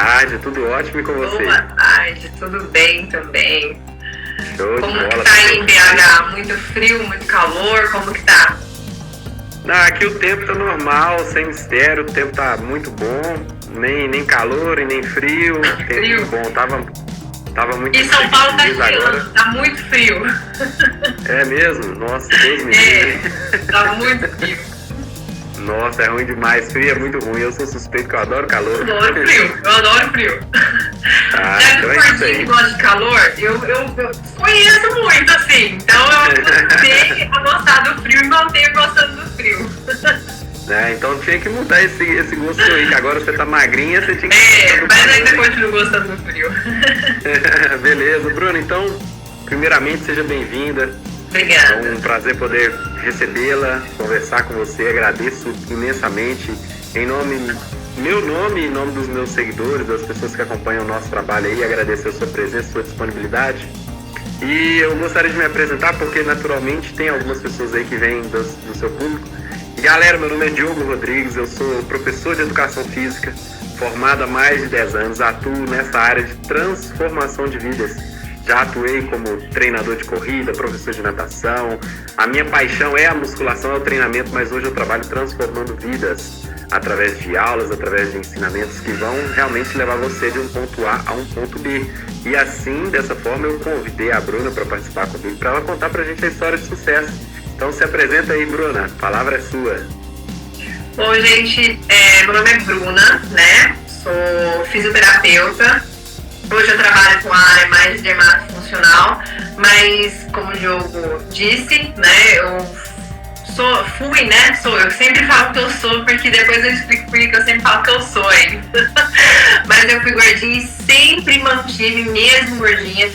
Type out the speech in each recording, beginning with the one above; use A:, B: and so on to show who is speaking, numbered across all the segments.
A: tarde, tudo ótimo e com você?
B: Boa tarde, tudo bem também.
A: Show de
B: Como
A: bola.
B: que tá aí em BH? Muito frio, muito calor? Como que tá?
A: Aqui o tempo tá normal, sem mistério, o tempo tá muito bom, nem calor e nem frio, tempo
B: Frio.
A: bom, tava muito
B: E São Paulo tá
A: feliz agora.
B: gelando, tá muito frio.
A: É mesmo? Nossa, Deus me livre.
B: Tá muito frio.
A: Nossa, é ruim demais, frio é muito ruim, eu sou suspeito que eu adoro calor.
B: Eu adoro frio.
A: Ah,
B: Já que
A: então
B: o
A: é isso
B: gordinho
A: aí.
B: que gosta de calor, eu conheço muito, assim. Então eu comecei a gostar do frio e mantenho gostando do frio.
A: Então tinha que mudar esse gosto aí, que agora você tá magrinha, você tinha que...
B: Mas ainda continuo gostando do frio.
A: Beleza, Bruno, então, primeiramente, seja bem-vinda.
B: Obrigada.
A: É um prazer poder recebê-la, conversar com você, agradeço imensamente meu nome e em nome dos meus seguidores, das pessoas que acompanham o nosso trabalho aí, agradecer a sua presença, a sua disponibilidade. E eu gostaria de me apresentar porque naturalmente tem algumas pessoas aí que vêm do seu público. E galera, meu nome é Diogo Rodrigues, eu sou professor de Educação Física, formado há mais de 10 anos, atuo nessa área de transformação de vidas. Já atuei como treinador de corrida, professor de natação. A minha paixão é a musculação, é o treinamento, mas hoje eu trabalho transformando vidas através de aulas, através de ensinamentos que vão realmente levar você de um ponto A a um ponto B. E assim, dessa forma, eu convidei a Bruna para participar comigo, para ela contar pra gente a história de sucesso. Então se apresenta aí, Bruna, a palavra é sua.
B: Bom, gente, meu nome é Bruna, né? Sou fisioterapeuta. Hoje eu trabalho com a área mais de dermato funcional, mas como o Diogo disse, né, eu sempre falo que eu sou, porque depois eu explico por que eu sempre falo que eu sou ainda. Mas eu fui gordinha e sempre mantive, mesmo gordinha,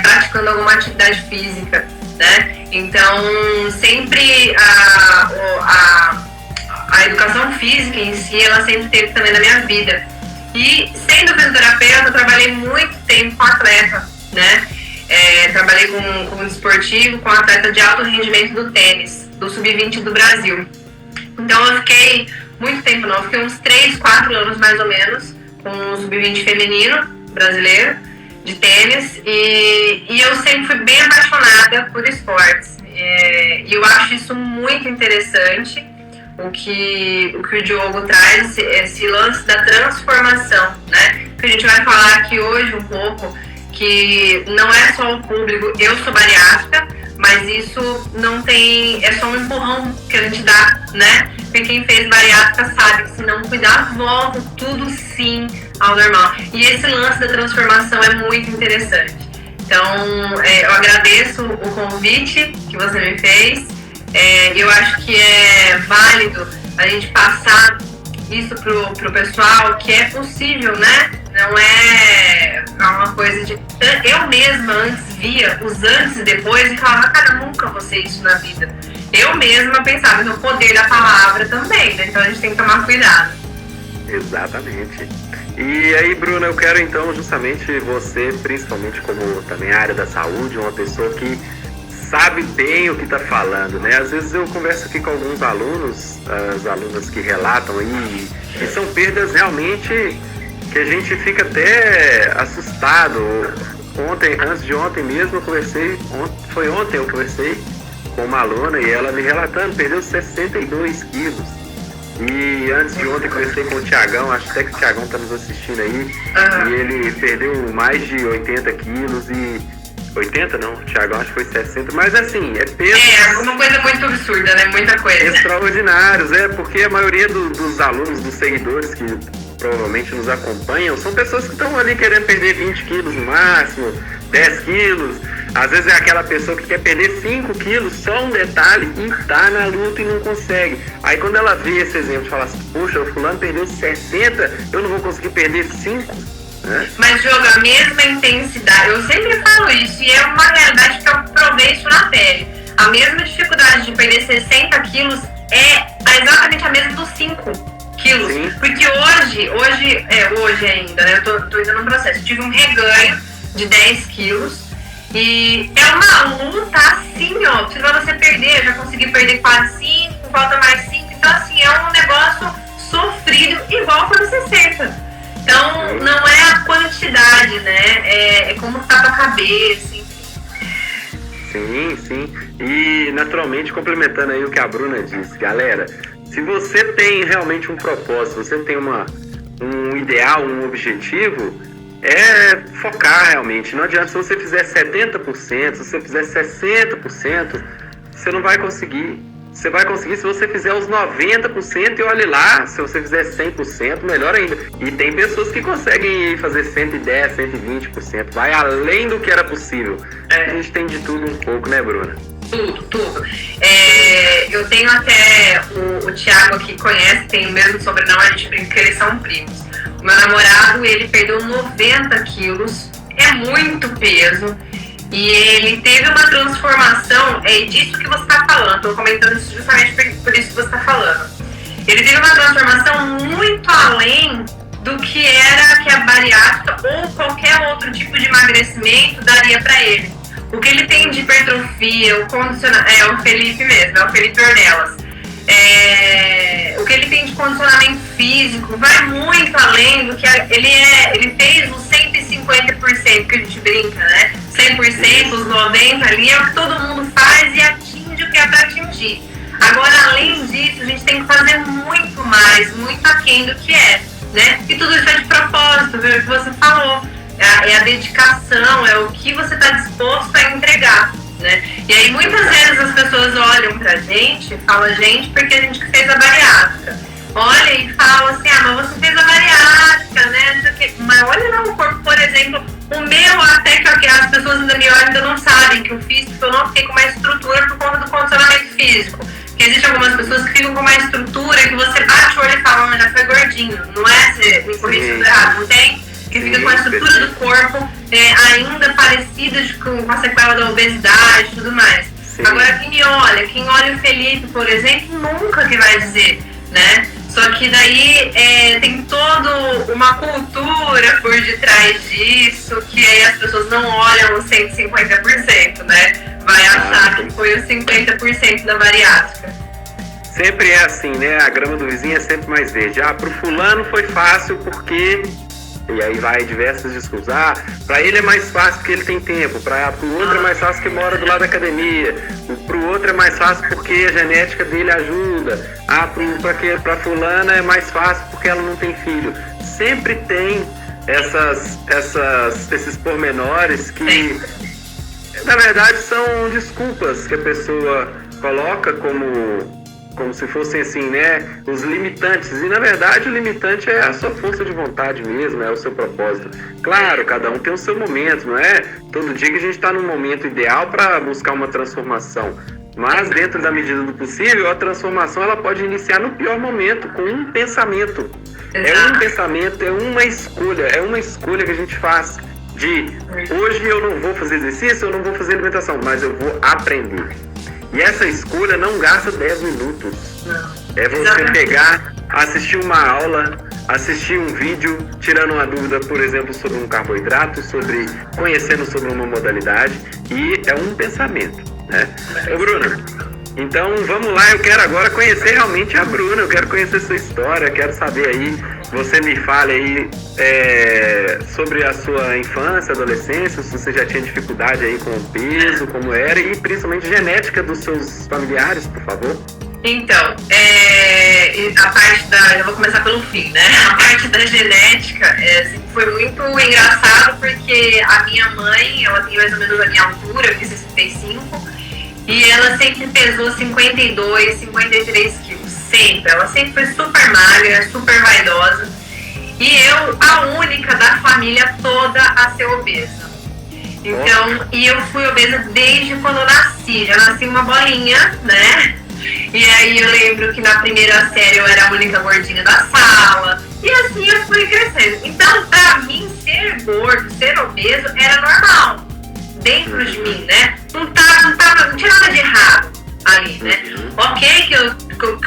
B: praticando alguma atividade física, né? Então, sempre a educação física em si, ela sempre esteve também na minha vida. E sendo fisioterapeuta, eu trabalhei muito tempo com atleta, né? Trabalhei como desportivo, com atleta de alto rendimento do tênis, do sub-20 do Brasil. Então eu fiquei muito tempo, não, fiquei uns 3, 4 anos mais ou menos, com o sub-20 feminino brasileiro de tênis, e eu sempre fui bem apaixonada por esportes. E eu acho isso muito interessante. O que o Diogo traz, esse lance da transformação, né? Que a gente vai falar aqui hoje um pouco, que não é só o público, eu sou bariátrica, mas isso não tem, é só um empurrão que a gente dá, né? Porque quem fez bariátrica sabe que se não cuidar, volta tudo sim ao normal. E esse lance da transformação é muito interessante. Então, eu agradeço o convite que você me fez. Eu acho que é válido a gente passar isso pro pessoal, que é possível, né? Não é uma coisa de... Eu mesma antes via os antes e depois e falava, cara, eu nunca vou ser isso na vida. Eu mesma pensava no poder da palavra também, né? Então a gente tem que tomar cuidado.
A: Exatamente. E aí, Bruna, eu quero então justamente você, principalmente como também a área da saúde, uma pessoa que sabe bem o que está falando, né? Às vezes eu converso aqui com alguns alunos, as alunas que relatam aí, e são perdas realmente que a gente fica até assustado. Antes de ontem mesmo eu conversei, foi ontem eu conversei com uma aluna e ela me relatando, perdeu 62 quilos. E antes de ontem conversei com o Tiagão, acho até que o Tiagão está nos assistindo aí, e ele perdeu mais de 80 quilos e 80 não, Thiago, acho que foi 60, mas assim, é peso.
B: Uma coisa muito absurda, né? Muita coisa.
A: Extraordinários, porque a maioria dos alunos, dos seguidores que provavelmente nos acompanham, são pessoas que estão ali querendo perder 20 quilos no máximo, 10 quilos. Às vezes é aquela pessoa que quer perder 5 quilos, só um detalhe, e tá na luta e não consegue. Aí quando ela vê esse exemplo, fala assim, poxa, o fulano perdeu 60, eu não vou conseguir perder 5.
B: Mas, Diogo, a mesma intensidade, eu sempre falo isso, e é uma realidade que eu provei isso na pele. A mesma dificuldade de perder 60 quilos é exatamente a mesma dos 5 quilos. Sim. Porque hoje ainda, né, eu tô indo no processo, tive um reganho de 10 quilos, e é uma luta assim, ó, pra você perder, eu já consegui perder quase 5, falta mais 5, então assim, é um negócio sofrido, igual quando você senta. Então, não é a quantidade, né? É como tá a cabeça, enfim.
A: Sim. E, naturalmente, complementando aí o que a Bruna disse, galera, se você tem realmente um propósito, você tem um ideal, um objetivo, é focar realmente. Não adianta se você fizer 70%, se você fizer 60%, você não vai conseguir. Você vai conseguir se você fizer os 90% e olhe lá, se você fizer 100%, melhor ainda. E tem pessoas que conseguem fazer 110%, 120%, vai além do que era possível. A gente tem de tudo um pouco, né, Bruna?
B: Tudo. Eu tenho até o Thiago aqui conhece, tem o mesmo sobrenome, a gente brinca que eles são primos. O meu namorado, ele perdeu 90 quilos, é muito peso. E ele teve uma transformação, é disso que você está falando, estou comentando isso justamente por isso que você está falando. Ele teve uma transformação muito além do que era que a bariátrica ou qualquer outro tipo de emagrecimento daria para ele. O que ele tem de hipertrofia, é o Felipe mesmo, é o Felipe Ornelas. O que ele tem de condicionamento físico vai muito além do que ele fez os 150% que a gente brinca, né? 100%, os 90% ali é o que todo mundo faz e atinge o que é para atingir. Agora, além disso, a gente tem que fazer muito mais, muito aquém do que é, né? E tudo isso é de propósito, viu? O que você falou. É a dedicação, é o que você está disposto a entregar, né? E aí, muitas vezes as pessoas olham pra gente, falam porque a gente fez a bariátrica. Olha e fala assim, mas você fez a bariátrica, né? Mas olha lá o corpo, por exemplo, o meu até que as pessoas ainda me olham ainda não sabem que eu fiz, porque eu não fiquei com mais estrutura por conta do condicionamento físico. Porque existem algumas pessoas que ficam com mais estrutura, que você bate o olho e fala, já foi gordinho. Não é? Você me corrige tudo errado, não tem? Que fica com a estrutura do corpo ainda parecida com a sequela da obesidade e tudo mais. Sim. Agora, quem olha o Felipe, por exemplo, nunca que vai dizer, né? Só que daí tem toda uma cultura por detrás disso, que aí as pessoas não olham os 150%, né? Vai achar que foi os 50% da bariátrica.
A: Sempre é assim, né? A grama do vizinho é sempre mais verde. Pro fulano foi fácil porque... E aí vai diversas desculpas. Pra ele é mais fácil porque ele tem tempo. Pro outro é mais fácil porque mora do lado da academia. Pro outro é mais fácil porque a genética dele ajuda. Pra fulana é mais fácil porque ela não tem filho. Sempre tem esses pormenores que, na verdade, são desculpas que a pessoa coloca como se fossem assim, né, os limitantes. E, na verdade, o limitante é a sua força de vontade mesmo, é o seu propósito. Claro, cada um tem o seu momento, não é todo dia que a gente está num momento ideal para buscar uma transformação. Mas, dentro da medida do possível, a transformação ela pode iniciar no pior momento, com um pensamento. É um pensamento, é uma escolha que a gente faz de hoje eu não vou fazer exercício, eu não vou fazer alimentação, mas eu vou aprender. E essa escolha não gasta 10 minutos. É você pegar, assistir uma aula, assistir um vídeo, tirando uma dúvida, por exemplo, sobre um carboidrato, conhecendo sobre uma modalidade, e é um pensamento, né? Ô, Bruna, então vamos lá, eu quero agora conhecer realmente a Bruna, eu quero conhecer sua história, eu quero saber aí, você me fale aí sobre a sua infância, adolescência, se você já tinha dificuldade aí com o peso, como era, e principalmente genética dos seus familiares, por favor.
B: Então, a parte eu vou começar pelo fim, né? A parte da genética foi muito engraçado porque a minha mãe, ela tem mais ou menos a minha altura, eu fiz 65, e ela sempre pesou 52, 53 quilos, sempre. Ela sempre foi super magra, super vaidosa. E eu, a única da família toda a ser obesa. Então, e eu fui obesa desde quando eu nasci. Já nasci uma bolinha, né? E aí eu lembro que na primeira série eu era a única gordinha da sala. E assim eu fui crescendo. Então, pra mim, ser gordo, ser obeso, era normal. Dentro de mim, né? Não tinha nada de errado ali, né? Ok que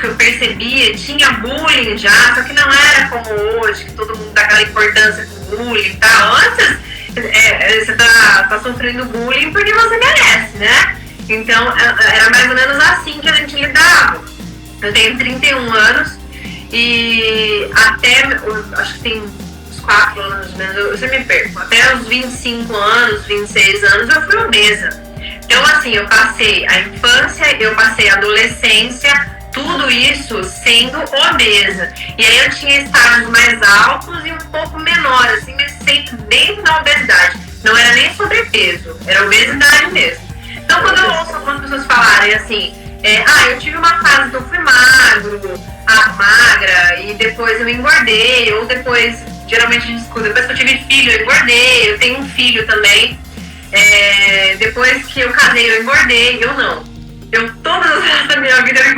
B: eu percebia, tinha bullying já, só que não era como hoje, que todo mundo dá aquela importância pro bullying e tal. Antes, você tá sofrendo bullying porque você merece, né? Então, era mais ou menos assim que a gente lidava. Eu tenho 31 anos e até, acho que tem uns 4 anos, eu sempre me perco. Até os 25 anos, 26 anos, eu fui obesa. Então, assim, eu passei a infância, eu passei a adolescência, tudo isso sendo obesa. E aí eu tinha estágios mais altos e um pouco menores, assim, mas sempre dentro da obesidade. Não era nem sobrepeso, era obesidade mesmo. Então, quando eu ouço algumas pessoas falarem assim, eu tive uma fase que eu fui magra, e depois eu engordei, ou depois, geralmente a gente escuta, depois que eu tive filho, eu engordei, eu tenho um filho também, depois que eu casei, eu engordei, eu não. Todas as vezes da minha vida eu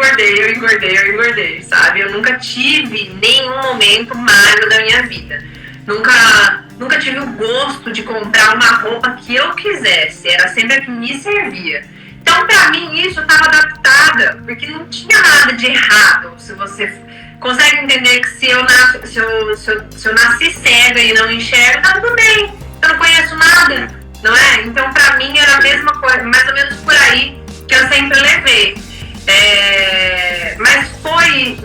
B: engordei, sabe? Eu nunca tive nenhum momento magro da minha vida. Nunca tive o gosto de comprar uma roupa que eu quisesse, era sempre a que me servia. Então, pra mim, isso eu estava adaptada, porque não tinha nada de errado. Se você consegue entender que se eu nasci cega e não enxergo, tá tudo bem, eu não conheço nada, não é? Então, pra mim, era a mesma coisa, mais ou menos por aí que eu sempre levei. Mas hoje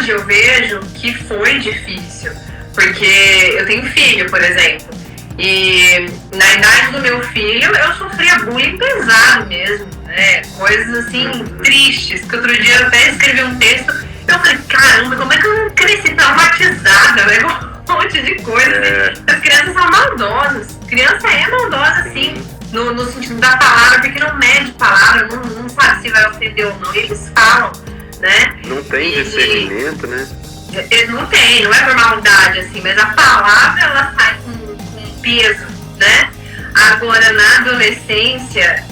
B: eu vejo que foi difícil, porque eu tenho filho, por exemplo. E na idade do meu filho, eu sofria bullying pesado mesmo, né? Coisas assim, tristes, que outro dia eu até escrevi um texto, eu falei, caramba, como é que eu não cresci traumatizada, né? Um monte de coisa. As crianças são maldosas. Criança é maldosa, sim, no sentido da palavra, porque não mede palavra, não sabe se vai ofender ou não, eles falam, né?
A: Não tem discernimento, né?
B: Não é por maldade, assim, mas a palavra, ela sai com peso, né? Agora, na adolescência,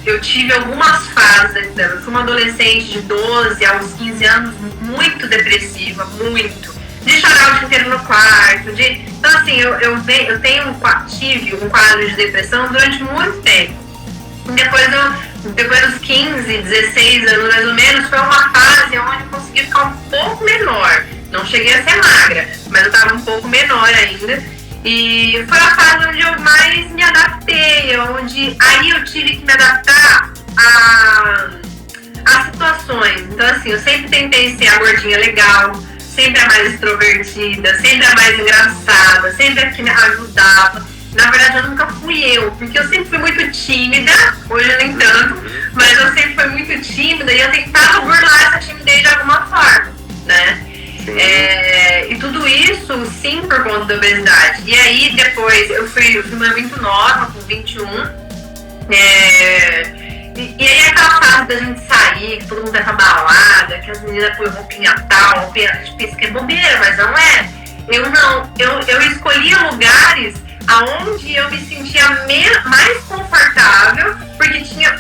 B: eu tive algumas fases. Eu fui uma adolescente de 12 aos 15 anos muito depressiva, muito. De chorar o dia inteiro no quarto. Então, assim, eu tive um quadro de depressão durante muito tempo. Depois dos 15, 16 anos mais ou menos, foi uma fase onde eu consegui ficar um pouco menor. Não cheguei a ser magra, mas eu estava um pouco menor ainda. E foi a fase onde eu mais me adaptei, onde aí eu tive que me adaptar a situações. Então, assim, eu sempre tentei ser a gordinha legal, sempre a mais extrovertida, sempre a mais engraçada, sempre a que me ajudava. Na verdade, eu nunca fui eu, porque eu sempre fui muito tímida, hoje nem tanto, mas eu sempre fui muito tímida e eu tentava burlar essa timidez de alguma forma, né? E tudo isso, sim, por conta da obesidade. E aí, depois, eu fui muito nova, com 21. E aí, aquela fase da gente sair, que todo mundo vai pra balada, que as meninas põem roupinha tal, roupinha, a gente pensa que é bobeira, mas não é. Eu escolhia lugares aonde eu me sentia mais confortável, porque tinha...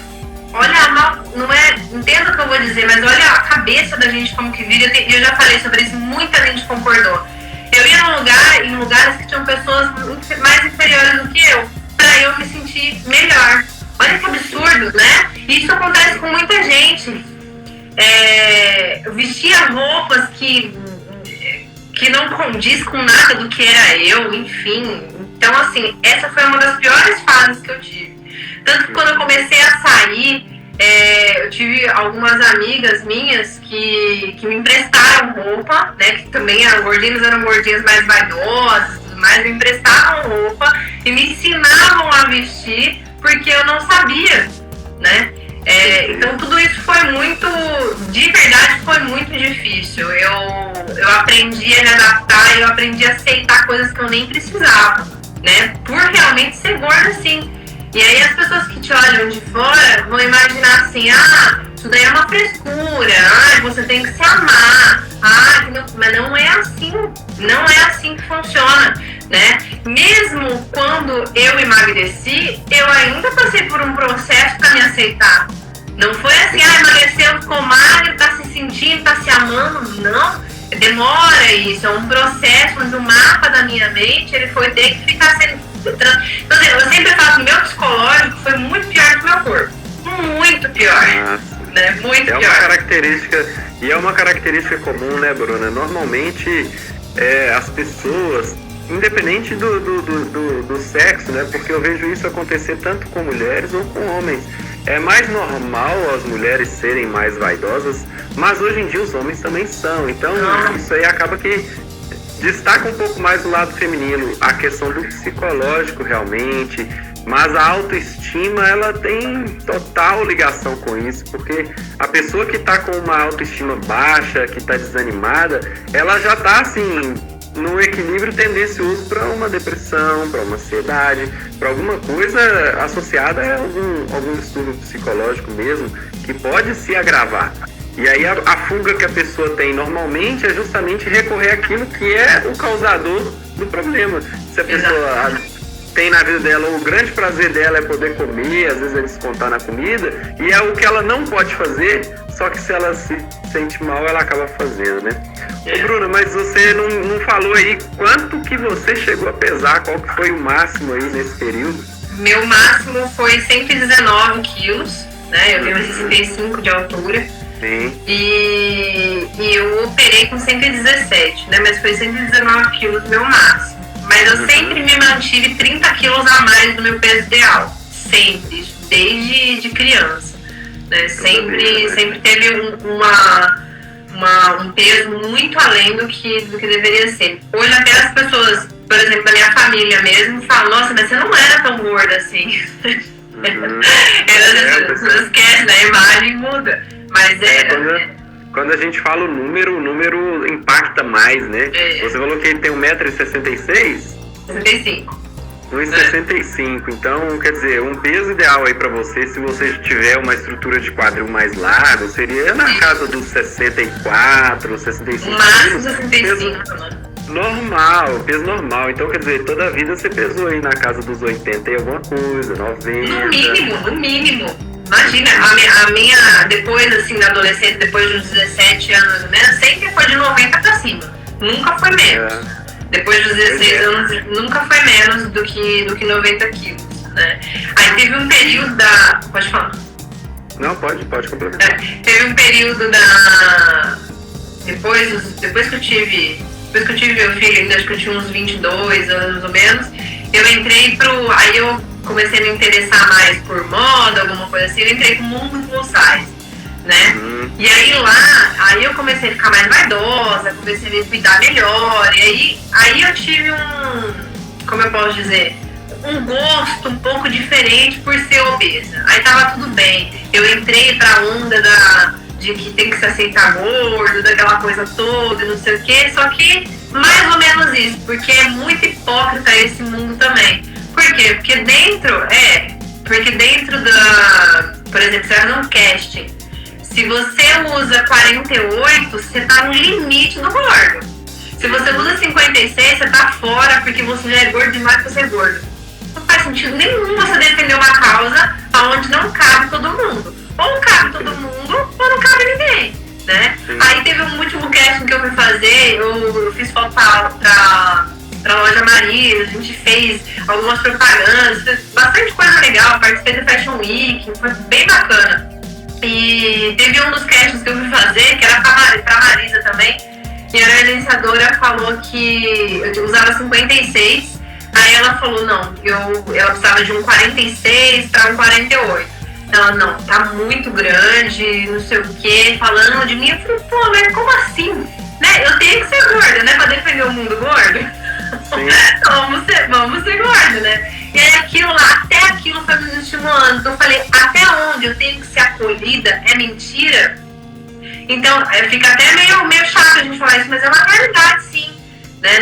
B: entenda o que eu vou dizer, mas olha a cabeça da gente como que vive. Eu já falei sobre isso, muita gente concordou. Eu ia em lugares que tinham pessoas mais inferiores do que eu, pra eu me sentir melhor. Olha que absurdo, né? Isso acontece com muita gente. Eu vestia roupas que não condiz com nada do que era eu, enfim. Então, assim, essa foi uma das piores fases que eu tive. Tanto que quando eu comecei a sair, eu tive algumas amigas minhas que me emprestaram roupa, né, que também eram gordinhas mais vaidosas, mas me emprestavam roupa e me ensinavam a vestir, porque eu não sabia, né? Então tudo isso de verdade foi muito difícil. Eu aprendi a me adaptar, eu aprendi a aceitar coisas que eu nem precisava, né? Por realmente ser gorda, assim. E aí as pessoas que te olham de fora vão imaginar assim, isso daí é uma frescura, você tem que se amar, mas não é assim que funciona, né? Mesmo quando eu emagreci, eu ainda passei por um processo para me aceitar. Não foi assim, emagreceu, ficou magro, tá se sentindo, tá se amando, não. Demora isso, é um processo onde o mapa da minha mente, ele foi ter que ficar sendo... Então, eu sempre falo que o meu psicológico foi muito pior que o meu corpo. Muito pior. Né? Muito pior.
A: É uma característica comum, né, Bruna? Normalmente, as pessoas, independente do sexo, né? Porque eu vejo isso acontecer tanto com mulheres ou com homens. É mais normal as mulheres serem mais vaidosas, mas hoje em dia os homens também são. Então, isso aí acaba que destaca um pouco mais o lado feminino, a questão do psicológico realmente, mas a autoestima, ela tem total ligação com isso, porque a pessoa que está com uma autoestima baixa, que está desanimada, ela já está assim, num equilíbrio tendencioso para uma depressão, para uma ansiedade, para alguma coisa associada a algum distúrbio psicológico mesmo, que pode se agravar. E aí a fuga que a pessoa tem normalmente é justamente recorrer àquilo que é o causador do problema. Se a pessoa tem na vida dela, o grande prazer dela é poder comer, às vezes é descontar na comida, e é o que ela não pode fazer, só que se ela se sente mal, ela acaba fazendo, né? Ô Bruna, mas você não falou aí quanto que você chegou a pesar, qual que foi o máximo aí nesse período?
B: Meu máximo foi 119 quilos, né? Eu tenho 65 de altura.
A: Sim.
B: E eu operei com 117, né? Mas foi 119 quilos meu máximo. Mas eu sempre me mantive 30 quilos a mais do meu peso ideal. Sempre, desde de criança. Né? Sempre teve um peso muito além do que deveria ser. Hoje até as pessoas, por exemplo, da minha família mesmo, falam, nossa, mas você não era tão gorda assim. As pessoas esquecem, né? A imagem muda. Mas
A: quando a gente fala o número impacta mais, né? Você falou que ele tem 1,66m?
B: 65.
A: 1,65m. Então, quer dizer, um peso ideal aí pra você, se você tiver uma estrutura de quadril mais larga, seria na casa dos 64, 65
B: quilos. Máximo 65, né?
A: Peso normal. Então, quer dizer, toda a vida você pesou aí na casa dos 80 e alguma coisa, 90.
B: No mínimo. Imagina, a minha, depois assim, da adolescência, depois dos 17 anos mais ou menos, sempre foi de 90 pra cima. Nunca foi menos. Depois dos 16 anos, nunca foi menos do que 90 quilos, né? Aí teve um período da... Pode falar?
A: Não, pode complementar.
B: Teve um período Depois que eu tive meu filho, acho que eu tinha uns 22 anos mais ou menos, eu entrei aí eu comecei a me interessar mais por moda, alguma coisa assim, eu entrei pro mundo plus size, né? E aí eu comecei a ficar mais vaidosa, comecei a me cuidar melhor, e aí eu tive como eu posso dizer, um gosto um pouco diferente por ser obesa. Aí tava tudo bem, eu entrei pra onda de que tem que se aceitar gordo, daquela coisa toda, não sei o que, só que mais ou menos isso, porque é muito hipócrita esse mundo também. Por quê? Porque dentro por exemplo, você vai num casting, se você usa 48, você tá no limite do gordo. Se você usa 56, você tá fora porque você já é gordo demais pra ser gordo. Não faz sentido nenhum você defender uma causa onde não cabe todo mundo. Ou cabe todo mundo, ou não cabe ninguém, né? Aí teve um último casting que eu fui fazer, eu fiz foto pra loja Maria, a gente fez algumas propagandas, fez bastante coisa legal, participei da Fashion Week, foi bem bacana. E teve um dos castings que eu fui fazer, que era pra Marisa também, e a organizadora falou que eu usava 56, aí ela falou, não, ela precisava de um 46 para um 48. Ela, não, tá muito grande, não sei o que, falando de mim. Eu falei, pô, mas como assim? Né? Eu tenho que ser gorda, né? Pra defender o mundo gordo. vamos ser gordo, né? E aí até aquilo foi me estimulando. Então eu falei, até onde eu tenho que ser acolhida é mentira? Então fica até meio chato a gente falar isso, mas é uma realidade sim. Né?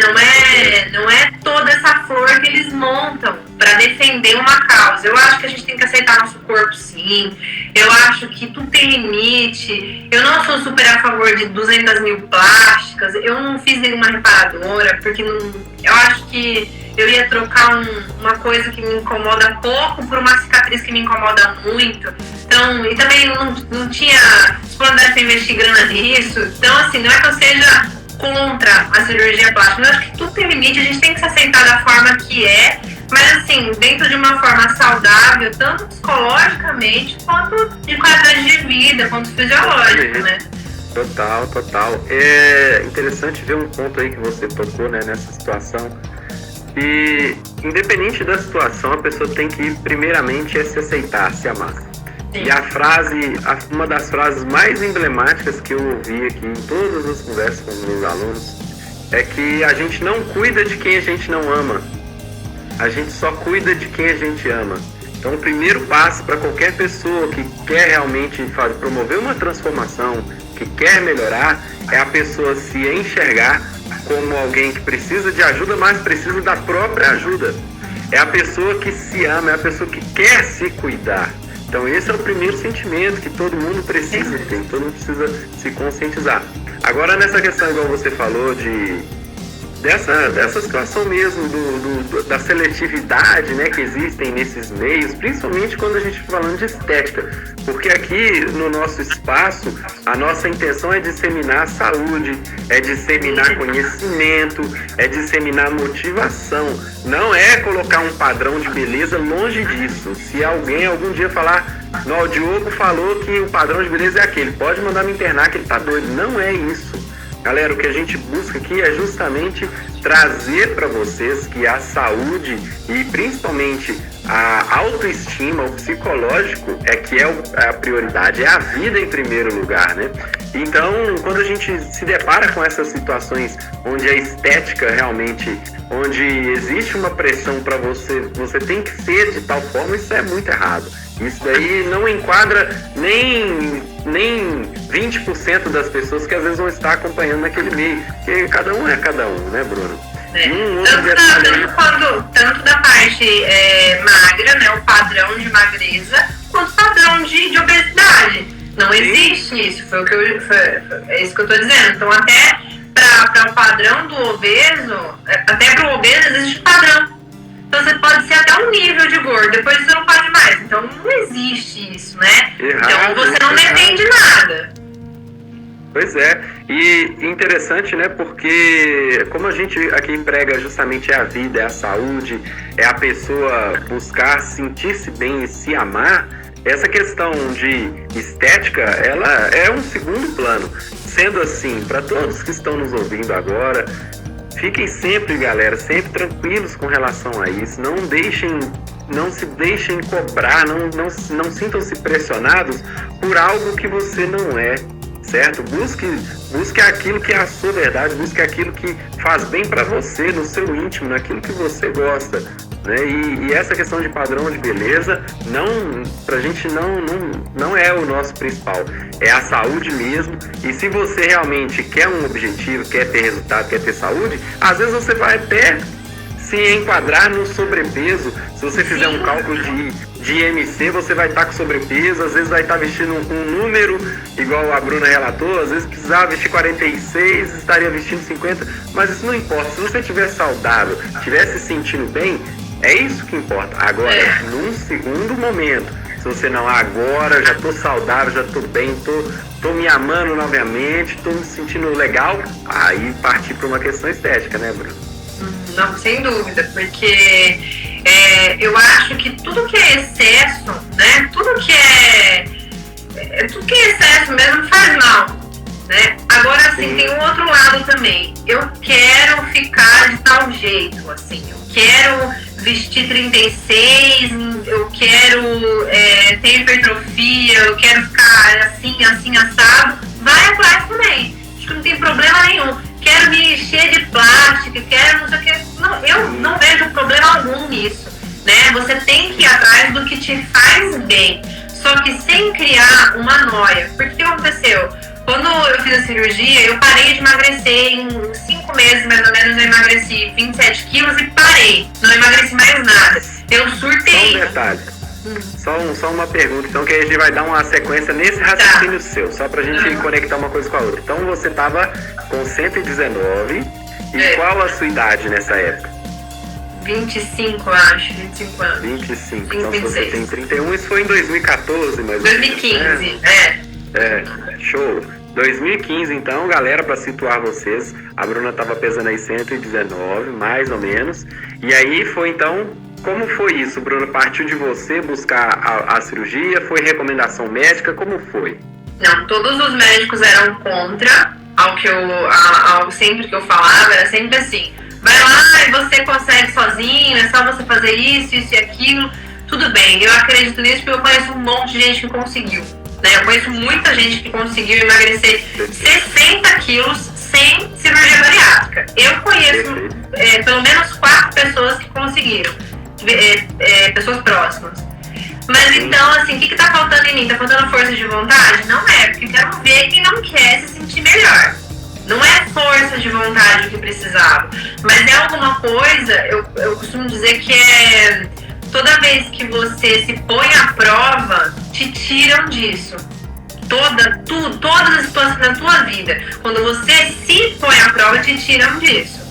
B: Não é toda essa flor que eles montam para defender uma causa. Eu acho que a gente tem que aceitar nosso corpo sim. Eu acho que tudo tem limite. Eu não sou super a favor de 200 mil plásticas. Eu não fiz nenhuma reparadora, porque eu acho que eu ia trocar uma coisa que me incomoda pouco por uma cicatriz que me incomoda muito. Então, e também não tinha disponibilidade para investir grana nisso. Então, assim, não é que eu seja contra a cirurgia plástica. Eu acho que tudo tem limite, a gente tem que se aceitar da forma que é, mas assim, dentro de uma forma saudável, tanto psicologicamente, quanto de qualidade de vida, quanto fisiológico, né?
A: Total. É interessante ver um ponto aí que você tocou, né, nessa situação. E independente da situação, a pessoa tem que primeiramente se aceitar, se amar. Sim. E uma das frases mais emblemáticas que eu ouvi aqui em todas as conversas com os meus alunos é que a gente não cuida de quem a gente não ama. A gente só cuida de quem a gente ama. Então, o primeiro passo para qualquer pessoa que quer realmente promover uma transformação, que quer melhorar, é a pessoa se enxergar como alguém que precisa de ajuda, mas precisa da própria ajuda. É a pessoa que se ama, é a pessoa que quer se cuidar. Então, esse é o primeiro sentimento que todo mundo precisa ter, todo mundo precisa se conscientizar. Agora, nessa questão, igual você falou, dessa situação mesmo da seletividade, né, que existem nesses meios, principalmente quando a gente está falando de estética, porque aqui no nosso espaço a nossa intenção é disseminar saúde, é disseminar conhecimento, é disseminar motivação, não é colocar um padrão de beleza, longe disso. Se alguém algum dia falar, não, o Diogo falou que o padrão de beleza é aquele, pode mandar me internar que ele tá doido, não é isso. Galera, o que a gente busca aqui é justamente trazer para vocês que a saúde e principalmente a autoestima, o psicológico é a prioridade, é a vida em primeiro lugar, né? Então, quando a gente se depara com essas situações onde a estética realmente, onde existe uma pressão para você tem que ser de tal forma, isso é muito errado. Isso daí não enquadra nem 20% das pessoas que às vezes vão estar acompanhando naquele meio. Porque cada um é cada um, né, Bruno?
B: Tanto da parte magra, né, o padrão de magreza, quanto o padrão de obesidade. Não existe isso, é isso que eu tô dizendo. Então, até para o padrão do obeso, até para o obeso existe padrão. Então você pode ser até um nível de gordo, depois você não pode mais. Então não existe isso, né? Então você não depende de nada.
A: Pois é, e interessante, né, porque como a gente aqui emprega justamente a vida, é a saúde, é a pessoa buscar sentir-se bem e se amar, essa questão de estética, ela é um segundo plano. Sendo assim, para todos que estão nos ouvindo agora, fiquem sempre, galera, sempre tranquilos com relação a isso. Não se deixem cobrar, não sintam-se pressionados por algo que você não é, certo? Busque aquilo que é a sua verdade, busque aquilo que faz bem para você, no seu íntimo, naquilo que você gosta, né? E essa questão de padrão de beleza, pra gente não é o nosso principal, é a saúde mesmo. E se você realmente quer um objetivo, quer ter resultado, quer ter saúde, às vezes você vai até se enquadrar no sobrepeso. Se você fizer um cálculo de IMC, você vai estar com sobrepeso, às vezes vai estar vestindo um número, igual a Bruna relatou, às vezes precisava vestir 46, estaria vestindo 50, mas isso não importa. Se você estiver saudável, estiver se sentindo bem, é isso que importa. Agora, num segundo momento, se você não, agora já tô saudável, já tô bem, tô me amando novamente, tô me sentindo legal, aí partir para uma questão estética, né, Bruno?
B: Não, sem dúvida, porque eu acho que tudo que é excesso, né, tudo que é excesso mesmo faz mal, né? Agora, assim, tem um outro lado também. Eu quero ficar de tal jeito, assim, eu quero vestir 36, eu quero ter hipertrofia, eu quero ficar assim, assado, vai atrás também. Acho que não tem problema nenhum. Quero me encher de plástico, quero não sei o que. Não, eu não vejo problema algum nisso, né? Você tem que ir atrás do que te faz bem, só que sem criar uma noia. Porque o que aconteceu? Quando eu fiz a cirurgia, eu parei de emagrecer. Em 5 meses, mais ou menos, eu emagreci 27 quilos e parei. Não emagreci mais nada. Eu surtei.
A: Só um detalhe. Só uma pergunta, então, que a gente vai dar uma sequência nesse raciocínio seu, só pra gente conectar uma coisa com a outra. Então, você tava com 119, e qual a sua idade nessa época?
B: 25, eu acho, 25 anos.
A: 25, então se você tem 31, isso foi em 2014, mais ou menos.
B: 2015,
A: show. 2015, então, galera, para situar vocês, a Bruna tava pesando aí 119, mais ou menos, e aí foi, então, como foi isso, Bruno? Partiu de você buscar a cirurgia? Foi recomendação médica? Como foi?
B: Não, todos os médicos eram contra ao sempre que eu falava, era sempre assim, vai lá e você consegue sozinho, é só você fazer isso e aquilo, tudo bem, eu acredito nisso porque eu conheço um monte de gente que conseguiu, né? Eu conheço muita gente que conseguiu emagrecer 60 quilos sem cirurgia bariátrica. Eu conheço pelo menos 4 pessoas que conseguiram, pessoas próximas. Mas então, assim, o que tá faltando em mim? Tá faltando força de vontade? Não é, porque quero ver quem não quer se sentir melhor. Não é força de vontade que precisava, mas é alguma coisa, eu costumo dizer que é toda vez que você se põe à prova, te tiram disso. Todas as situações da tua vida, quando você se põe à prova, te tiram disso.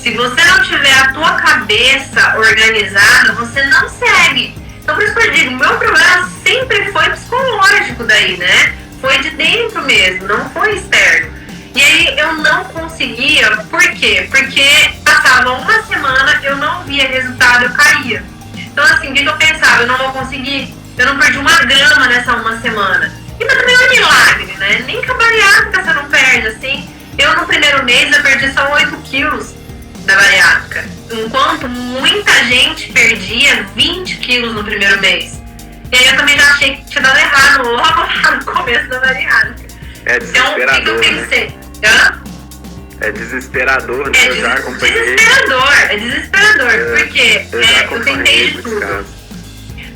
B: Se você não tiver a tua cabeça organizada, você não segue. Então, por isso que eu digo, meu problema sempre foi psicológico daí, né? Foi de dentro mesmo, não foi externo. E aí eu não conseguia, por quê? Porque passava uma semana, eu não via resultado, eu caía. Então assim, o que eu pensava? Eu não vou conseguir, eu não perdi uma grama nessa uma semana. E também é um milagre, né? Nem com a bariátrica você não perde, assim. Eu no primeiro mês eu perdi só 8 quilos da bariátrica. Enquanto muita gente perdia 20 quilos no primeiro mês. E aí eu também já achei que tinha dado errado logo lá no começo da bariátrica.
A: É desesperador,
B: então, o que eu pensei?
A: Né? É desesperador, né? Eu já acompanhei.
B: É desesperador, porque eu tentei de tudo.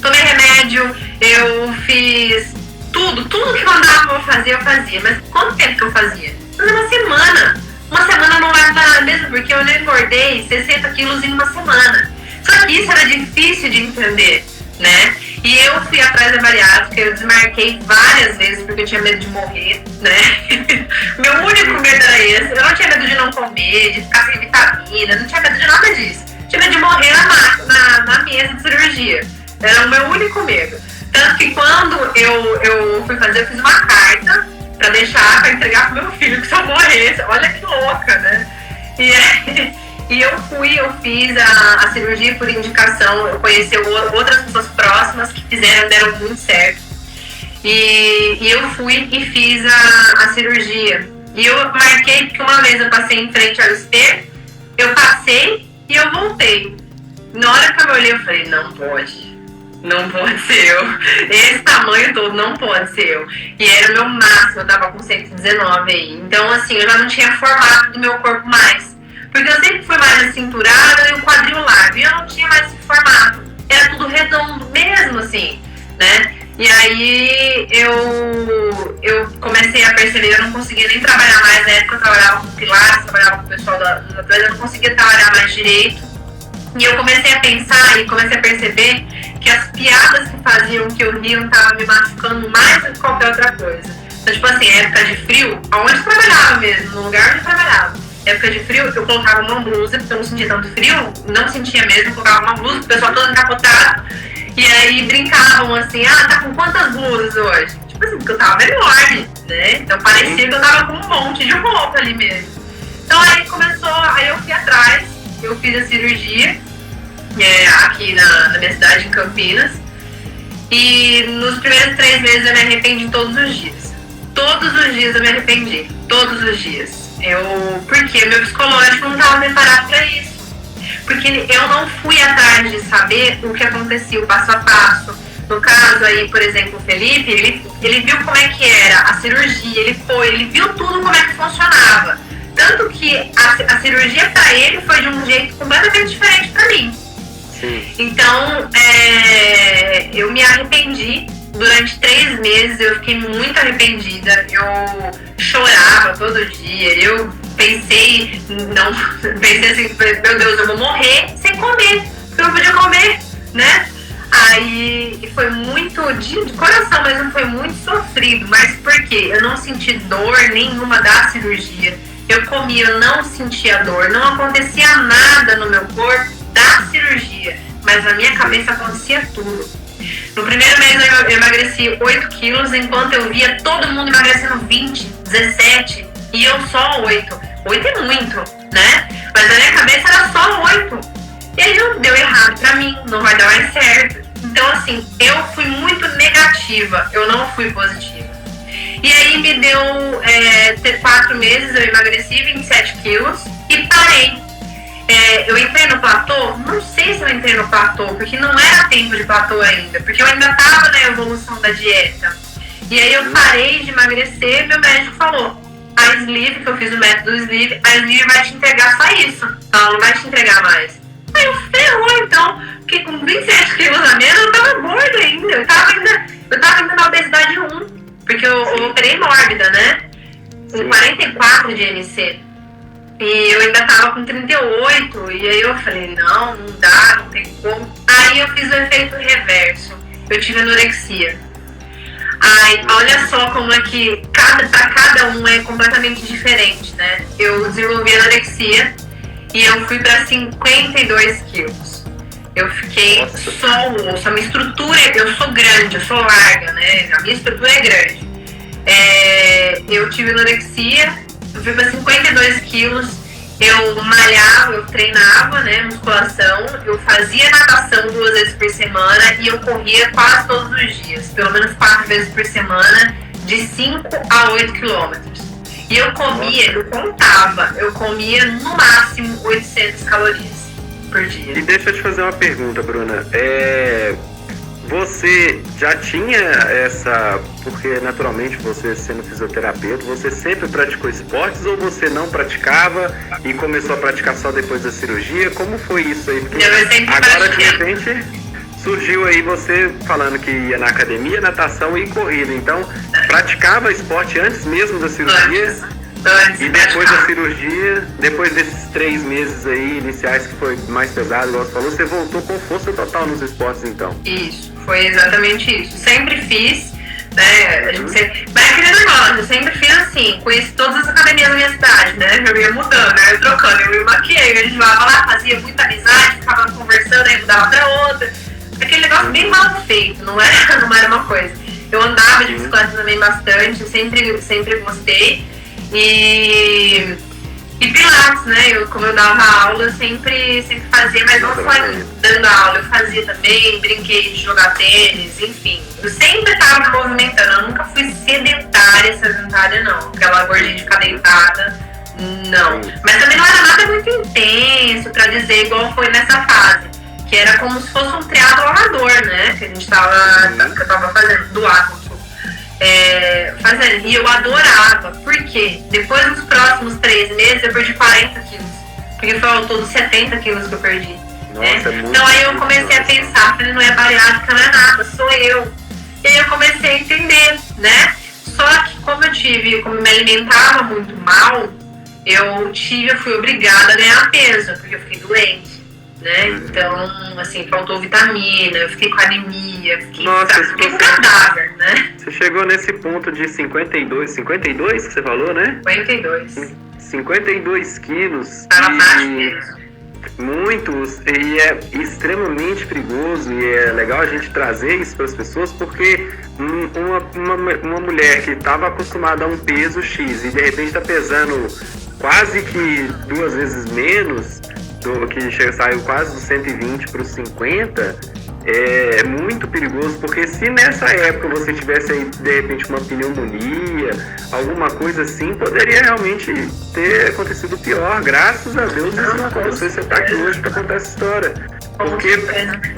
B: Tomei remédio, eu fiz tudo que mandava eu fazia. Mas quanto tempo que eu fazia? Uma semana. Uma semana não vai parar mesmo, porque eu engordei 60 quilos em uma semana. Só que isso era difícil de entender, né? E eu fui atrás da bariátrica, eu desmarquei várias vezes porque eu tinha medo de morrer, né? Meu único medo era esse. Eu não tinha medo de não comer, de ficar sem vitamina, não tinha medo de nada disso. Tinha medo de morrer na mesa de cirurgia. Era o meu único medo. Tanto que quando eu fui fazer, eu fiz uma carta pra entregar pro meu filho, que se eu morresse. Olha que louca, né? E eu fiz a cirurgia por indicação. Eu conheci outras pessoas próximas que deram muito certo. E eu fui e fiz a cirurgia. E eu marquei porque uma vez eu passei em frente ao espelho, eu passei e eu voltei. Na hora que eu olhei, eu falei, não pode ser eu. Esse tamanho todo não pode ser eu. E era o meu máximo, eu tava com 119 aí. Então, assim, eu já não tinha formato do meu corpo mais. Porque eu sempre fui mais acinturada e o quadril largo. E eu não tinha mais esse formato. Era tudo redondo mesmo, assim, né? E aí eu comecei a perceber, eu não conseguia nem trabalhar mais. Na época eu trabalhava com pilates, trabalhava com o pessoal dos atletas, eu não conseguia trabalhar mais direito. E eu comecei a pensar e comecei a perceber que as piadas que faziam que eu ria estavam me machucando mais do que qualquer outra coisa. Então, tipo assim, época de frio, aonde eu trabalhava mesmo, no lugar onde eu trabalhava. Época de frio, eu colocava uma blusa, porque eu não sentia tanto frio, não sentia mesmo, eu colocava uma blusa, o pessoal todo encapotado. E aí brincavam assim, tá com quantas blusas hoje? Tipo assim, porque eu tava enorme, né? Então parecia que eu tava com um monte de roupa ali mesmo. Então aí eu fui atrás, eu fiz a cirurgia, aqui na minha cidade, em Campinas. E nos primeiros 3 meses eu me arrependi todos os dias. Todos os dias eu me arrependi, todos os dias. Porque meu psicológico não estava preparado para isso. Porque eu não fui atrás de saber o que acontecia, o passo a passo. No caso aí, por exemplo, o Felipe, ele viu como é que era a cirurgia, ele viu tudo como é que funcionava. Tanto que a cirurgia para ele foi de um jeito completamente diferente para mim.
A: Sim.
B: Então, eu me arrependi. Durante 3 meses eu fiquei muito arrependida, eu chorava todo dia, eu pensei assim, meu Deus, eu vou morrer sem comer, porque eu não podia comer, né? Aí foi muito, de coração mesmo, foi muito sofrido, mas por quê? Eu não senti dor nenhuma da cirurgia, eu comia, eu não sentia dor, não acontecia nada no meu corpo da cirurgia, mas na minha cabeça acontecia tudo. No primeiro mês eu emagreci 8 quilos, enquanto eu via todo mundo emagrecendo 20, 17 e eu só 8. 8 é muito, né? Mas na minha cabeça era só 8. E aí não deu errado pra mim, não vai dar mais certo. Então assim, eu fui muito negativa, eu não fui positiva. E aí me deu 4 meses, eu emagreci 27 quilos e parei. Eu entrei no platô, não sei se eu entrei no platô, porque não era tempo de platô ainda, porque eu ainda estava na evolução da dieta. E aí eu parei de emagrecer, meu médico falou, a Sleeve, que eu fiz o método Sleeve, a Sleeve vai te entregar só isso. Ela não vai te entregar mais. Aí eu ferrou, então, porque com 27 quilos a menos eu tava gorda ainda. Eu tava ainda na obesidade 1, porque eu operei mórbida, né? Com 44 de MC. E eu ainda tava com 38, e aí eu falei, não dá, não tem como. Aí eu fiz o efeito reverso, eu tive anorexia. Ai, olha só como é que pra cada um é completamente diferente, né? Eu desenvolvi anorexia e eu fui pra 52 quilos. Eu fiquei só o osso, a minha estrutura, eu sou grande, eu sou larga, né? A minha estrutura é grande. Eu tive anorexia, eu fui pra 52 quilos, eu malhava, eu treinava, né, musculação, eu fazia natação 2 vezes por semana e eu corria quase todos os dias, pelo menos 4 vezes por semana, de 5 a 8 quilômetros. E eu comia, eu contava, eu comia no máximo 800 calorias por dia.
A: E deixa eu te fazer uma pergunta, Bruna. Você já tinha essa, porque naturalmente você sendo fisioterapeuta, você sempre praticou esportes ou você não praticava e começou a praticar só depois da cirurgia? Como foi isso aí? Porque agora de repente surgiu aí você falando que ia na academia, natação e corrida. Então, praticava esporte antes mesmo da cirurgia? E depois da cirurgia, depois desses 3 meses aí iniciais que foi mais pesado, igual você falou, você voltou com força total nos esportes então?
B: Isso, foi exatamente isso. Sempre fiz, né? Mas aquele negócio, eu sempre fiz assim, conheci todas as academias da minha cidade, né? Eu ia mudando, né? Eu trocando, eu me maquiei, a gente lá, fazia muita amizade, ficava conversando, aí mudava pra outra. Aquele negócio bem mal feito, não era uma coisa. Eu andava de bicicleta também bastante, eu sempre gostei. E Pilates, né? Como eu dava aula, eu sempre fazia, mas não só dando aula, eu fazia também, brinquei de jogar tênis, enfim. Eu sempre estava me movimentando, eu nunca fui sedentária não. Aquela gordinha de ficar deitada, não. Mas também não era nada muito intenso, pra dizer, igual foi nessa fase. Que era como se fosse um triatlo amador, né? Que a gente que eu tava fazendo, do atlo. Fazendo, e eu adorava, porque depois dos próximos 3 meses eu perdi 40 quilos, porque foi ao todo 70 quilos que eu perdi.
A: Nossa,
B: né? Então aí eu comecei a pensar, falei, não é bariátrica, não é nada, sou eu. E aí eu comecei a entender, né? Só que como eu me alimentava muito mal, eu fui obrigada a ganhar peso, porque eu fiquei doente. Né? Então, assim, faltou vitamina, eu fiquei com anemia, fiquei com cadáver, né?
A: Você chegou nesse ponto de 52 que você falou, né? 52 quilos.
B: Tava baixo mesmo.
A: Muitos, e é extremamente perigoso, e é legal a gente trazer isso para as pessoas, porque uma mulher que estava acostumada a um peso X e de repente está pesando quase que 2 vezes menos, que saiu quase dos 120 para os 50, é muito perigoso, porque se nessa época você tivesse aí, de repente, uma pneumonia, alguma coisa assim, poderia realmente ter acontecido pior. Graças a Deus isso não aconteceu. Você está aqui hoje para contar essa história. Porque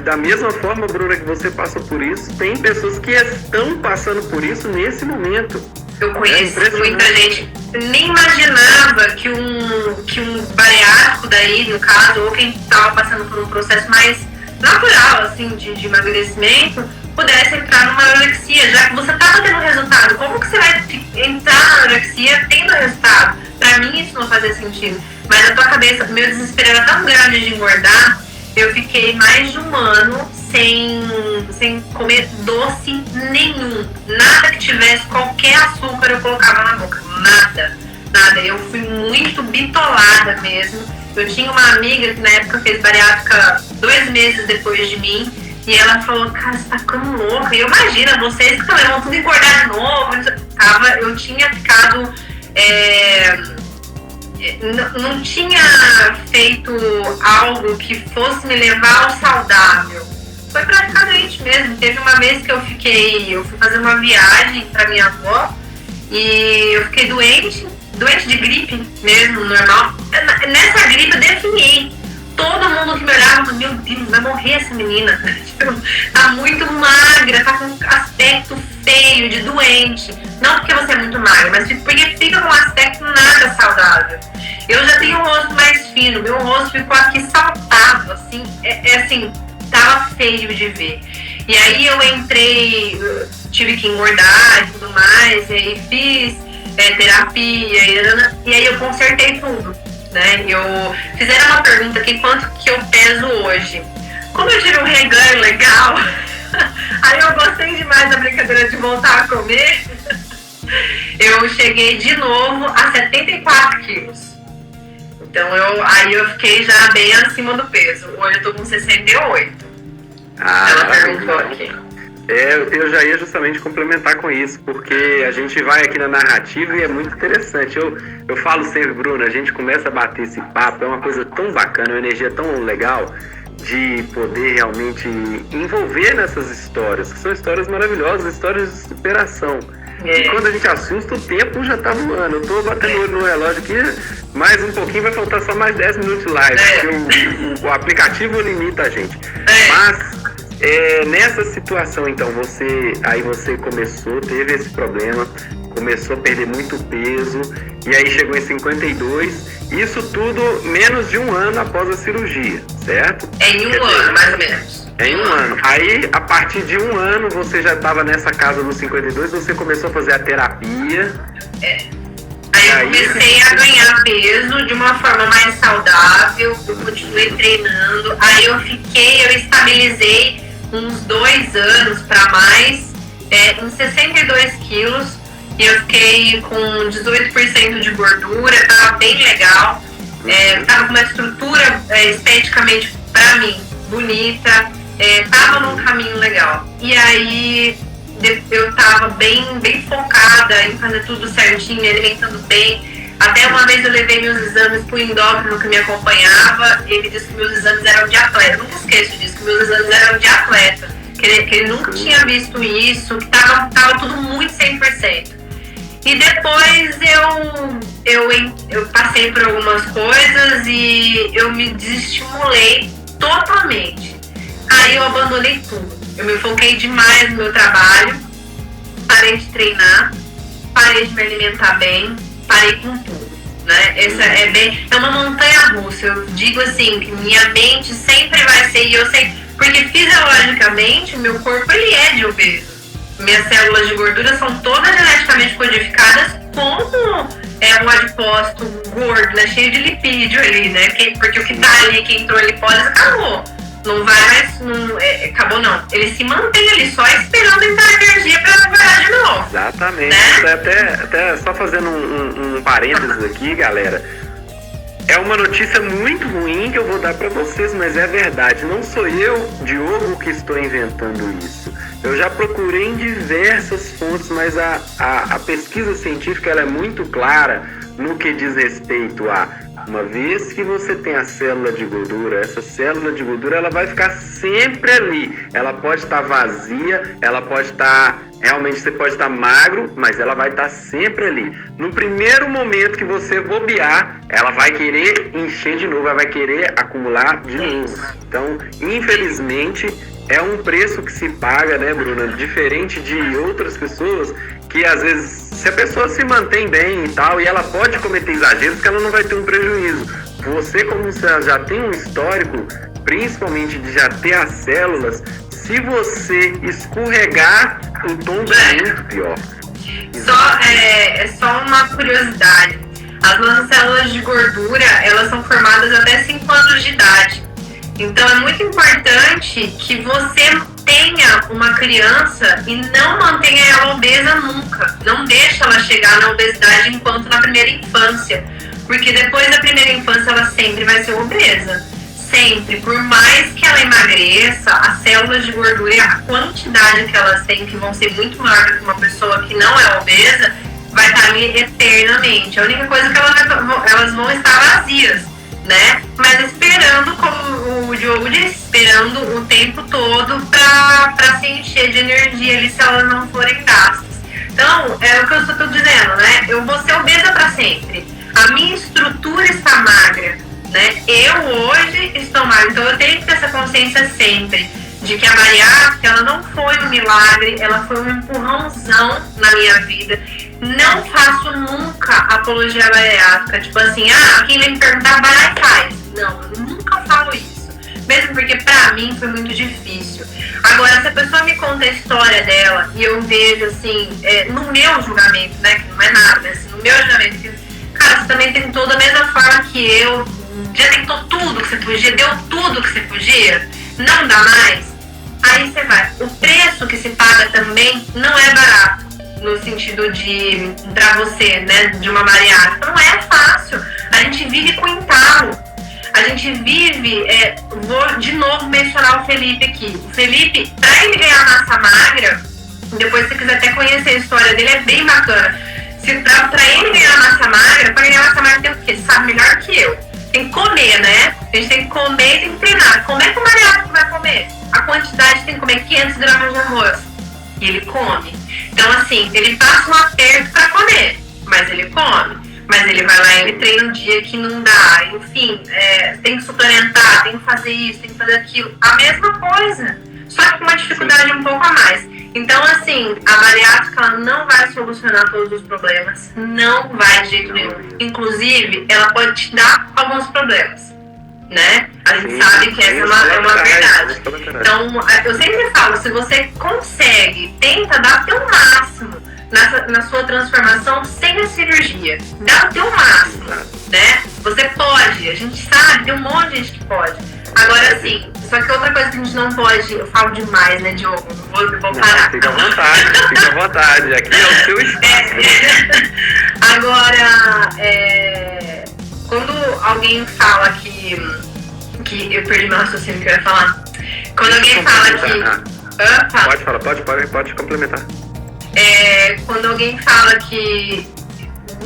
A: da mesma forma, Bruna, que você passou por isso, tem pessoas que estão passando por isso nesse momento.
B: Eu conheço muita gente, nem imaginava que um bariátrico daí, no caso, ou quem estava passando por um processo mais natural, assim, de emagrecimento, pudesse entrar numa anorexia, já que você estava tendo resultado. Como que você vai entrar na anorexia tendo resultado? Pra mim isso não fazia sentido. Mas na tua cabeça, meu desespero era tão grande de engordar, eu fiquei mais de 1 ano sem comer doce nenhum. Nada que tivesse qualquer açúcar eu colocava na boca. Nada. Eu fui muito bitolada mesmo. Eu tinha uma amiga que na época fez bariátrica 2 meses depois de mim. E ela falou, cara, você tá ficando louca. E eu imagino, vocês que também vão tudo engordar de novo. Eu tinha ficado... não tinha feito algo que fosse me levar ao saudável. Foi praticamente mesmo. Teve uma vez que eu fui fazer uma viagem pra minha avó e eu fiquei doente de gripe mesmo, normal. Nessa gripe eu definhei. Todo mundo que me olhava falou, meu Deus, vai morrer essa menina. Tá muito magra, tá com aspecto feio, de doente. Não porque você é muito magro, mas porque fica com um aspecto nada saudável. Eu já tenho um rosto mais fino, meu rosto ficou aqui saltado, assim, assim, tava feio de ver. E aí eu entrei, tive que engordar e tudo mais, e aí fiz terapia, e aí eu consertei tudo, né? Fizeram uma pergunta aqui, quanto que eu peso hoje? Como eu tive um reganho legal, aí eu gostei demais da brincadeira de voltar a comer, eu cheguei de novo a 74 quilos. Então aí eu fiquei já bem acima do peso. Hoje eu tô com 68. Ela perguntou aqui.
A: Eu já ia justamente complementar com isso, porque a gente vai aqui na narrativa e é muito interessante. Eu falo sempre, Bruno, a gente começa a bater esse papo, é uma coisa tão bacana, uma energia tão legal de poder realmente envolver nessas histórias, que são histórias maravilhosas, histórias de superação. E quando a gente assusta, o tempo já tá voando. Eu tô batendo o olho no relógio aqui, mais um pouquinho, vai faltar só mais 10 minutos de live, porque o aplicativo limita a gente. Mas nessa situação, então, você começou, teve esse problema, começou a perder muito peso, e aí chegou em 52, isso tudo menos de um ano após a cirurgia, certo?
B: Em um ano, mais ou menos.
A: Em um ano. Aí, a partir de um ano, você já estava nessa casa dos 52, você começou a fazer a terapia.
B: Aí eu comecei a ganhar peso de uma forma mais saudável, eu continuei treinando, aí eu estabilizei uns 2 anos para mais, uns 62 quilos, e eu fiquei com 18% de gordura, tava bem legal, tava com uma estrutura esteticamente, para mim, bonita, tava num caminho legal. E aí eu tava bem focada em fazer tudo certinho, me alimentando bem. Até uma vez eu levei meus exames pro endócrino que me acompanhava, e ele disse que meus exames eram de atleta. Eu nunca esqueço disso, que meus exames eram de atleta. Que ele nunca tinha visto isso, que tava tudo muito 100%. E depois eu passei por algumas coisas e eu me desestimulei totalmente. Aí eu abandonei tudo. Eu me foquei demais no meu trabalho, parei de treinar, parei de me alimentar bem, parei com tudo, né? Essa é uma montanha russa. Eu digo assim, que minha mente sempre vai ser, e eu sei, porque fisiologicamente o meu corpo ele é de obeso. Minhas células de gordura são todas geneticamente codificadas como um adipócito gordo, né? Cheio de lipídio ali, né? Porque o que tá ali, que entrou em lipólise, acabou. Não vai mais, acabou não. Ele se mantém ali só esperando entrar energia pra virar de novo.
A: Exatamente. Né? Até só fazendo um parênteses aqui, galera. É uma notícia muito ruim que eu vou dar para vocês, mas é verdade. Não sou eu, Diogo, que estou inventando isso. Eu já procurei em diversas fontes, mas a pesquisa científica ela é muito clara no que diz respeito a, uma vez que você tem a célula de gordura, essa célula de gordura ela vai ficar sempre ali. Ela pode estar vazia, ela pode estar... Realmente você pode estar magro, mas ela vai estar sempre ali. No primeiro momento que você bobear, ela vai querer encher de novo, ela vai querer acumular de novo. Então, infelizmente, é um preço que se paga, né, Bruna? Diferente de outras pessoas que, às vezes, se a pessoa se mantém bem e tal, e ela pode cometer exageros, que ela não vai ter um prejuízo. Você, como você já tem um histórico, principalmente de já ter as células, se você escorregar, o tombo é muito pior.
B: Só uma curiosidade. As nossas células de gordura, elas são formadas até 5 anos de idade. Então é muito importante que você tenha uma criança e não mantenha ela obesa nunca. Não deixe ela chegar na obesidade enquanto na primeira infância. Porque depois da primeira infância ela sempre vai ser obesa. Sempre, por mais que ela emagreça, as células de gordura e a quantidade que elas têm, que vão ser muito maior do que uma pessoa que não é obesa, vai estar ali eternamente. A única coisa é que elas vão estar vazias, né? Mas esperando, como o Diogo disse, esperando o tempo todo para se encher de energia ali se elas não forem gastas. Então, é o que eu estou dizendo, né? Eu vou ser obesa para sempre. A minha estrutura está magra. Né? Eu hoje estou magra, então eu tenho que ter essa consciência sempre. de que a bariátrica, ela não foi um milagre, ela foi um empurrãozão na minha vida. Não faço nunca apologia à bariátrica, tipo assim, quem vem me perguntar, vai e faz. Não, eu nunca falo isso. Mesmo porque pra mim foi muito difícil. Agora, se a pessoa me conta a história dela e eu vejo assim, no meu julgamento, né, que não é nada, né, assim, no meu julgamento, que, cara, você também tentou da mesma forma que eu, já tentou tudo que você podia, deu tudo que você podia, não dá mais, aí você vai. O preço que se paga também não é barato, no sentido de, pra você, né, de uma bariátrica, não é fácil. A gente vive com entalo. A gente vive, vou de novo mencionar o Felipe aqui. O Felipe, pra ele ganhar massa magra, depois se você quiser até conhecer a história dele, é bem bacana. Pra ele ganhar massa magra, pra ganhar massa magra tem o quê? Você sabe melhor que eu. Tem que comer, né? A gente tem que comer e tem que treinar. Como é que o bariátrico vai comer? A quantidade tem que comer 500 gramas de arroz. E ele come. Então assim, ele passa um aperto pra comer, mas ele come. Mas ele vai lá e ele treina um dia que não dá. Enfim, tem que suplementar, tem que fazer isso, tem que fazer aquilo. A mesma coisa, só que com uma dificuldade um pouco a mais. Então, assim, a bariátrica ela não vai solucionar todos os problemas. Não vai de jeito nenhum. Inclusive, ela pode te dar alguns problemas, né? A gente sabe que essa é uma verdade. Então, eu sempre falo, se você consegue, tenta dar o teu máximo na sua transformação sem a cirurgia. Dá o teu máximo, né? Você pode, a gente sabe, tem um monte de gente que pode. Agora sim, só que outra coisa que a gente não pode, eu falo demais, né, Diogo? Vou parar.
A: Fica à vontade, aqui é o seu espaço.
B: Agora, quando alguém fala que eu perdi meu raciocínio que eu ia falar. Quando alguém fala que...
A: Pode complementar.
B: Quando alguém fala que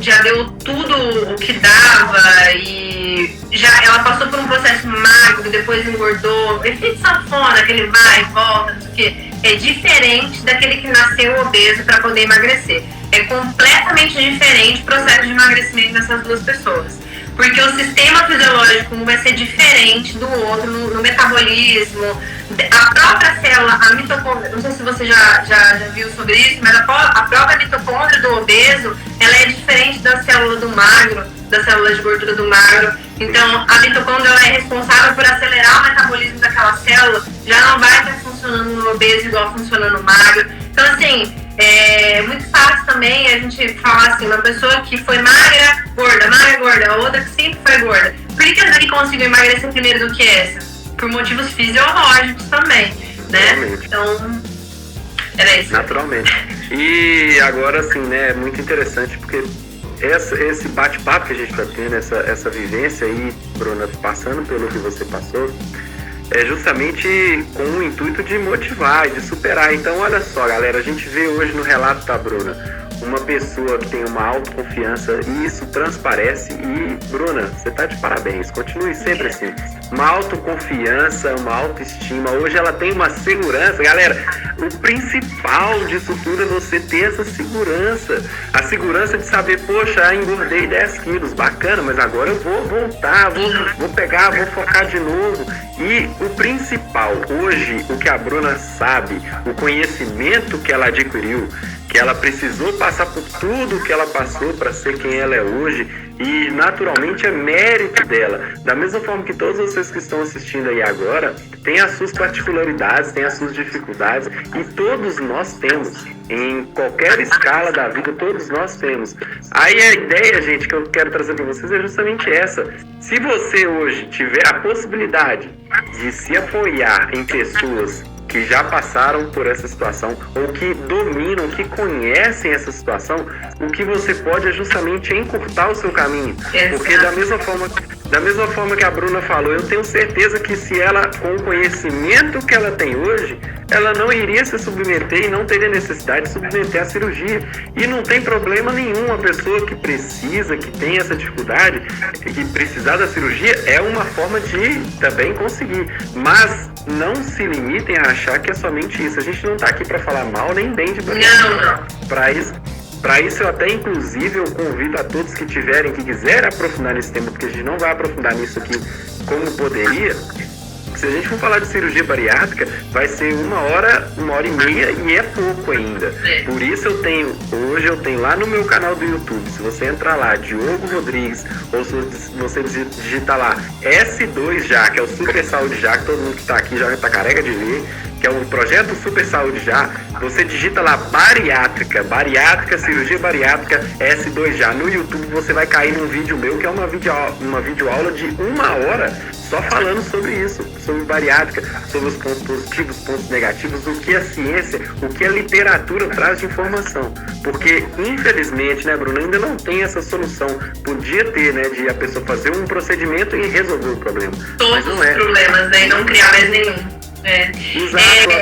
B: já deu tudo o que dava e ela passou por um processo magro, depois engordou, efeito sanfona, aquele vai e volta, não sei o quê, é diferente daquele que nasceu obeso para poder emagrecer. É completamente diferente o processo de emagrecimento dessas duas pessoas. Porque o sistema fisiológico vai ser diferente do outro no metabolismo. A própria célula, a mitocôndria, não sei se você já viu sobre isso, mas a própria mitocôndria do obeso, ela é diferente da célula do magro, da célula de gordura do magro. Então, a mitocôndria ela é responsável por acelerar o metabolismo daquela célula, já não vai estar funcionando no obeso igual funciona no magro. Então, assim, é muito fácil também a gente falar assim, uma pessoa que foi magra, gorda, a outra que sempre foi gorda. Por que essa daqui conseguiu emagrecer primeiro do que essa? Por motivos fisiológicos também, né? Então, era isso.
A: Naturalmente. E agora, assim, né, é muito interessante porque esse bate-papo que a gente está tendo, essa vivência aí, Bruna, passando pelo que você passou, é justamente com o intuito de motivar e de superar. Então, olha só, galera, a gente vê hoje no relato da Bruna uma pessoa que tem uma autoconfiança e isso transparece. E, Bruna, você tá de parabéns, continue sempre assim. Uma autoconfiança, uma autoestima. Hoje ela tem uma segurança. Galera, o principal disso tudo é você ter essa segurança. A segurança de saber, poxa, engordei 10 quilos, bacana, mas agora eu vou voltar, vou pegar, vou focar de novo. E o principal, hoje, o que a Bruna sabe, o conhecimento que ela adquiriu, que ela precisou passar por tudo que ela passou para ser quem ela é hoje, e naturalmente é mérito dela. Da mesma forma que todos vocês que estão assistindo aí agora têm as suas particularidades, têm as suas dificuldades, e todos nós temos, em qualquer escala da vida, todos nós temos. Aí a ideia, gente, que eu quero trazer para vocês é justamente essa. Se você hoje tiver a possibilidade de se apoiar em pessoas que já passaram por essa situação ou que dominam, que conhecem essa situação, o que você pode é justamente encurtar o seu caminho. Porque da mesma forma que a Bruna falou, eu tenho certeza que se ela, com o conhecimento que ela tem hoje, ela não iria se submeter e não teria necessidade de submeter à cirurgia. E não tem problema nenhum, a pessoa que precisa, que tem essa dificuldade, que precisar da cirurgia, é uma forma de também conseguir. Mas não se limitem a achar que é somente isso. A gente não está aqui para falar mal nem bem de Bruna.
B: Não.
A: Para isso eu até, inclusive, eu convido a todos que quiserem aprofundar nesse tema, porque a gente não vai aprofundar nisso aqui como poderia, Se a gente for falar de cirurgia bariátrica, vai ser 1h e meia, e é pouco ainda. Por isso hoje eu tenho lá no meu canal do YouTube, se você entrar lá, Diogo Rodrigues, ou se você digitar lá S2 Já, que é o Super Saúde Já, que todo mundo que está aqui já está careca de ver, que é o projeto Super Saúde Já, você digita lá bariátrica, cirurgia bariátrica S2 Já. No YouTube você vai cair num vídeo meu, que é uma videoaula de 1 hora, só falando sobre isso, sobre bariátrica, sobre os pontos positivos, pontos negativos, o que a ciência, o que a literatura traz de informação. Porque, infelizmente, né, Bruno, ainda não tem essa solução. Podia ter, né, de a pessoa fazer um procedimento e resolver o problema.
B: Todos os problemas, né, e não criar mais nenhum.
A: Exato,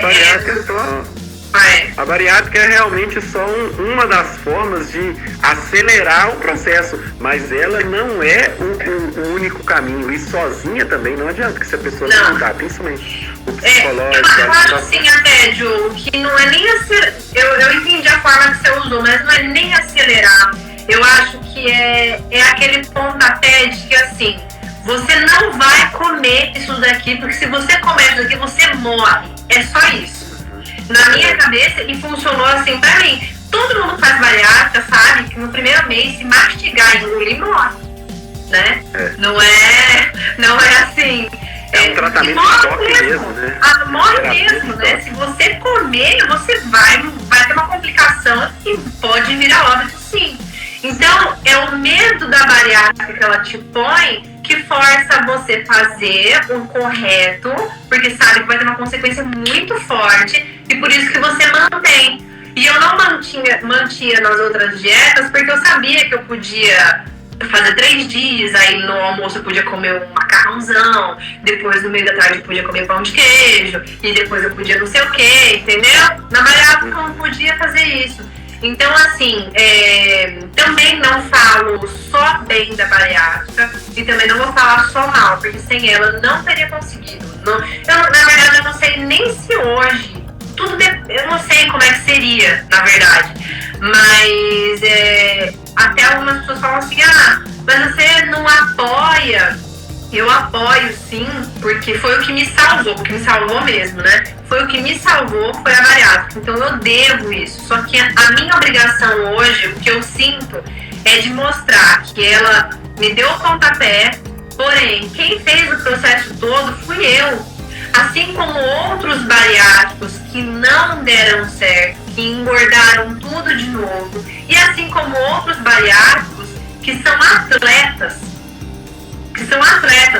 A: a bariátrica é realmente só uma das formas de acelerar o processo, mas ela não é o único caminho, e sozinha também não adianta, que se a pessoa não mudar, principalmente o psicológico.
B: Eu acho assim até, Diogo, que não é nem acelerar, eu entendi a forma que você usou, mas não é nem acelerar. Eu acho que é aquele pontapé de que assim, você não vai comer isso daqui, porque se você comer isso daqui, você morre. É só isso. Na minha cabeça, e funcionou assim pra mim. Todo mundo que faz bariátrica sabe que no primeiro mês, se mastigar e engolir, morre. Né? Não é assim.
A: É um tratamento de choque mesmo, né?
B: Morre mesmo, né? Se você comer, você vai ter uma complicação e pode virar óbito, sim. Então, é o medo da bariátrica que ela te põe que força você fazer o correto, porque sabe que vai ter uma consequência muito forte, e por isso que você mantém. E eu não mantinha nas outras dietas, porque eu sabia que eu podia fazer 3 dias, aí no almoço eu podia comer um macarrãozão, depois no meio da tarde eu podia comer pão de queijo, e depois eu podia não sei o que, entendeu? Na bariátrica eu não podia fazer isso. Então, assim, também não falo só bem da bariátrica e também não vou falar só mal, porque sem ela eu não teria conseguido. Na verdade, eu não sei nem se hoje, eu não sei como é que seria, na verdade. Mas até algumas pessoas falam assim, mas você não apoia. Eu apoio, sim, porque foi o que me salvou mesmo, né? Foi o que me salvou, foi a bariátrica. Então eu devo isso. Só que a minha obrigação hoje, o que eu sinto, é de mostrar que ela me deu o pontapé, porém, quem fez o processo todo fui eu. Assim como outros bariátricos que não deram certo, que engordaram tudo de novo, e assim como outros bariátricos que são atletas,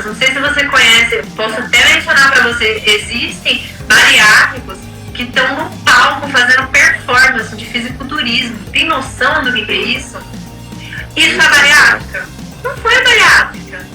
B: não sei se você conhece, posso até mencionar para você, existem bariátricos que estão no palco fazendo performance de fisiculturismo. Tem noção do que é isso? Isso é bariátrica? Não foi bariátrica.